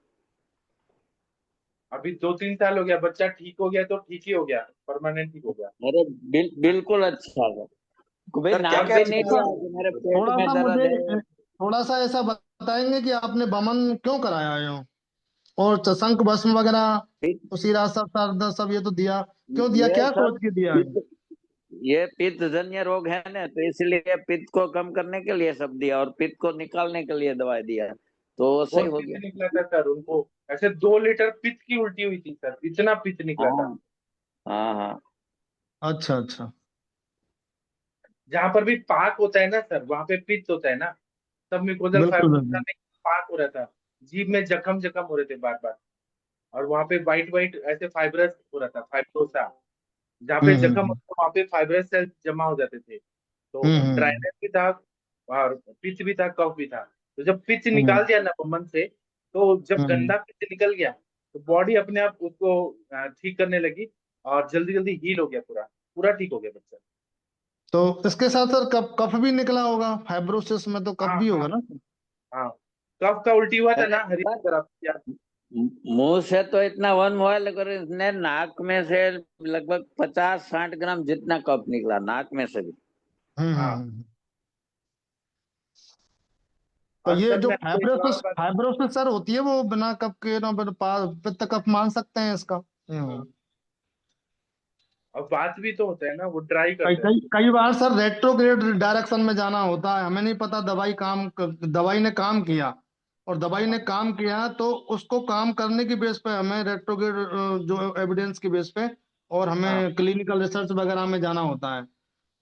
अभी 2-3 साल हो गया, बच्चा ठीक हो गया तो ठीक ही हो गया, परमानेंट ठीक हो गया। अरे बिल्कुल अच्छा था। भाई सर क्या नाम अब क्या भी सर नहीं तो लिया सर कि मेरे पेट थोड़ा में सा दर्द मुझे, है। थोड़ा सा ऐसा बताएंगे कि आपने बमन क्यों कराया है, और शंख भस्म वगैरह, पित्त- उसी सब सरदर्द सब ये तो दिया, क्यों दिया, ये क्या सब सोच के दिया है? पित्त, ये पित्त जन्य रोग है ना, तो इसलिए पित्त को कम करने के लिए सब दिया और पित्त को निकालने के लिए दवाई दिया, तो वो सही बहुत हो पित्त गया। निकला था सर उनको, ऐसे 2 लीटर पित्त की उल्टी हुई थी सर, इतना पित्त निकला था। हाँ हाँ हाँ। अच्छा अच्छा। जहां पर भी पाक होता है ना सर, वहां पे पित्त होता है ना, सब म्यूकोजल बिल्कुल फाइब्रोसा बिल्कुल। में पाक हो रहा था, जीभ में जख्म जख्म हो रहे थे बार बार। और वहां पे व्हाइट व्हाइट ऐसे फाइब्रस हो रहा था, फाइब्रोसा, जहाँ पे जख्म होता वहां पे फाइब्रस सेल जमा हो जाते थे। तो ड्राइनेस भी था और पिच भी था, कफ भी था। तो जब पिच निकाल दिया ना मन से, तो जब गंदा पिच निकल गया तो बॉडी अपने आप उसको ठीक करने लगी और जल्दी जल्दी हील हो गया, पूरा पूरा ठीक हो गया बच्चा। तो इसके साथ सर कफ भी निकला होगा, फाइब्रोसिस में तो कफ हाँ भी हाँ होगा ना? हाँ, कफ का उल्टी हुआ था ना सर, हरियर सर, आप याद? मुंह से तो इतना वन हुआ, लेकिन इसने नाक में से लगभग 50-60 ग्राम जितना कफ निकला, नाक में से भी। हाँ। तो और ये सर जो मैं आपको एक और बात, फाइब्रोसिस सर होती है, वो बिना कफ के ना पित्त कफ मान सकते हैं इसका? और बात भी तो होता है ना, वो ड्राई कई करता है। कई कई बार सर रेट्रोग्रेड डायरेक्शन में जाना होता है, हमें नहीं पता दवाई ने काम किया, और दवाई ने काम किया तो उसको काम करने की बेस पे हमें रेट्रोग्रेड जो एविडेंस की बेस पे, और हाँ हमें क्लिनिकल रिसर्च वगैरह में जाना होता है।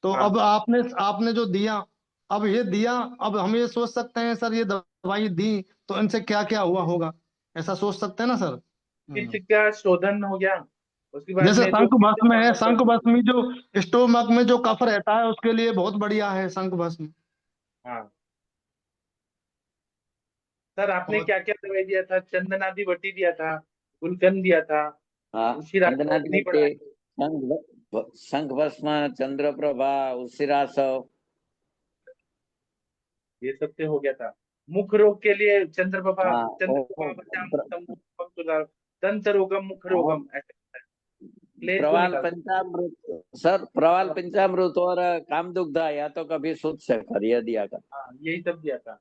तो हाँ अब आपने आपने जो दिया, अब ये दिया, अब हम ये सोच सकते हैं सर ये दवाई दी तो इनसे क्या क्या हुआ होगा, ऐसा सोच सकते हैं ना सर? पिच का शोधन हो गया, उसके बाद जैसे में जो शंख पित्त भस्म है, जमा हुआ। शंख भस्मी जो स्टोमक में जो कफ रहता है उसके लिए बहुत बढ़िया है शंख भस्म। हाँ सर, आपने और क्या क्या दवाई दिया था? चंदनादि बट्टी दिया था, गुलकंद दिया था, हाँ, उशिरासव, चंदनाथ अग्नि बट्टी, बढ़ाए, शंख भस्म, चंद्र प्रभा, उसिरासव। ये सब से हो गया था। मुख रोग के लिए चंद्रप्रभा, हाँ चंद्रप्रभा बचाम मुखम सुधार, दंत रोगम मुख हाँ, रोगम, ऐसे क्लेश को प्रवाल निकाल। पंचामृत सर, प्रवाल पंचामृत और कामदुग्धा, या तो कभी शुद्ध शक्कर, यह दिया कर। हाँ यही सब दिया था,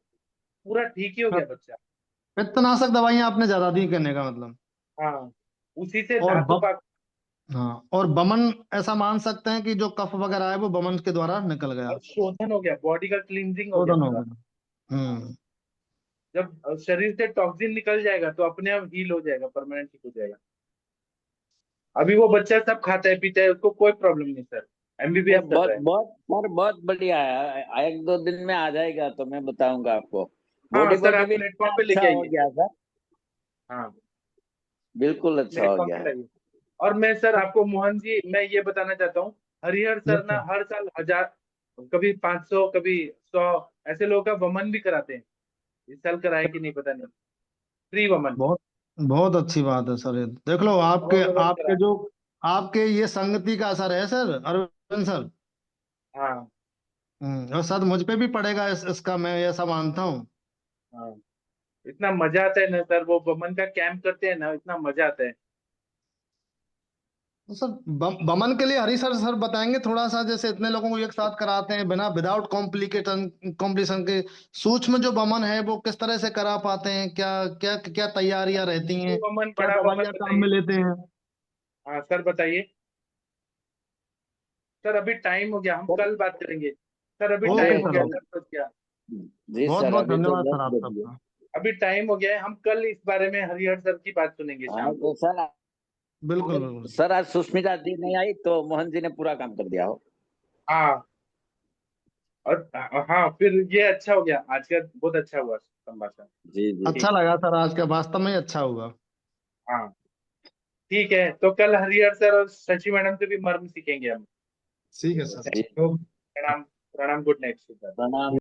पूरा ठीक ही हो गया बच्चा। पित्तनाशक दवाइयां आपने ज्यादा दी कहने का मतलब? हाँ, उसी से और धातु पाक। हाँ, और बमन ऐसा मान सकते हैं कि जो कफ वगैरह है वो बमन के द्वारा निकल गया, और शोधन हो गया, बॉडी का क्लींजिंग हो गया शोधन हो पूरा। गया। जब शरीर से टॉक्सिन निकल जाएगा तो अपने आप हील हो जाएगा, परमानेंट ठीक हो जाएगा। अभी वो बच्चा सब खाता है पीता है, उसको कोई प्रॉब्लम नहीं सर, एमबीबीएस कर बहुत रहा है। बहुत सर, बहुत बढ़िया है। 1-2 दिन में आ जाएगा तो मैं बताऊंगा आपको। हाँ बॉडी सर, बॉडी आप भी प्लेटफॉर्म पे अच्छा लेके हो आइए। गया सर, हाँ, बिल्कुल अच्छा हो प्लेटफॉर्म गया पे है। लाइए। और मैं सर आपको मोहन जी, मैं ये बताना चाहता हूँ, हरिहर यस सर ना सर। हर साल 1000, कभी 500, कभी 100 ऐसे लोगों का वमन भी कराते हैं। इस साल कराए कि नहीं पता नहीं, फ्री वमन। बहुत बहुत अच्छी बात है सर, ये देख लो आपके वो वमन आपके कराए। जो आपके ये संगति का असर है सर अरविंद सर। हाँ और सर मुझ पे भी पड़ेगा इसका, मैं ऐसा मानता हूँ। हाँ, इतना मजा आता है ना सर, वो वमन का कैंप करते हैं ना, इतना मजा आता है। तो सर बमन के लिए हरी सर सर बताएंगे थोड़ा सा, जैसे इतने लोगों को एक साथ कराते हैं बिना विदाउट कॉम्प्लिकेशन कॉम्प्लिकेशन के, सूक्ष्म जो बमन है वो किस तरह से करा पाते हैं, क्या क्या क्या तैयारियां रहती हैं, छोटू वमन, क्या बड़ा वमन दवाइयां काम बताइए। में लेते हैं? हाँ सर बताइए। सर अभी टाइम हो गया, हम सर, कल बात करेंगे। सर अभी ओके टाइम हो सर, गया, ओके। 10 बज गया। जी बहुत सर, बहुत अभी तो धन्यवाद सर 10 आपका। बज गए। अभी टाइम हो गया है, हम कल इस बारे में हरिहर सर की बात सुनेंगे हाँ शाम तो को। सर, बिल्कुल बिल्कुल। सर आज सुष्मिता जी नहीं आई तो मोहन जी ने पूरा काम कर दिया हो। हाँ, और हाँ फिर ये अच्छा हो गया, आज का बहुत अच्छा हुआ संभाषण। जी जी। अच्छा ठीक। लगा सर, आज का वास्तव में ही अच्छा हुआ। हाँ ठीक है, तो कल हरिहर सर और शशि मैडम से भी मर्म सीखेंगे हम। ठीक है सर। जी, ओके। प्रणाम, प्रणाम, गुड नाइट सर। प्रणाम।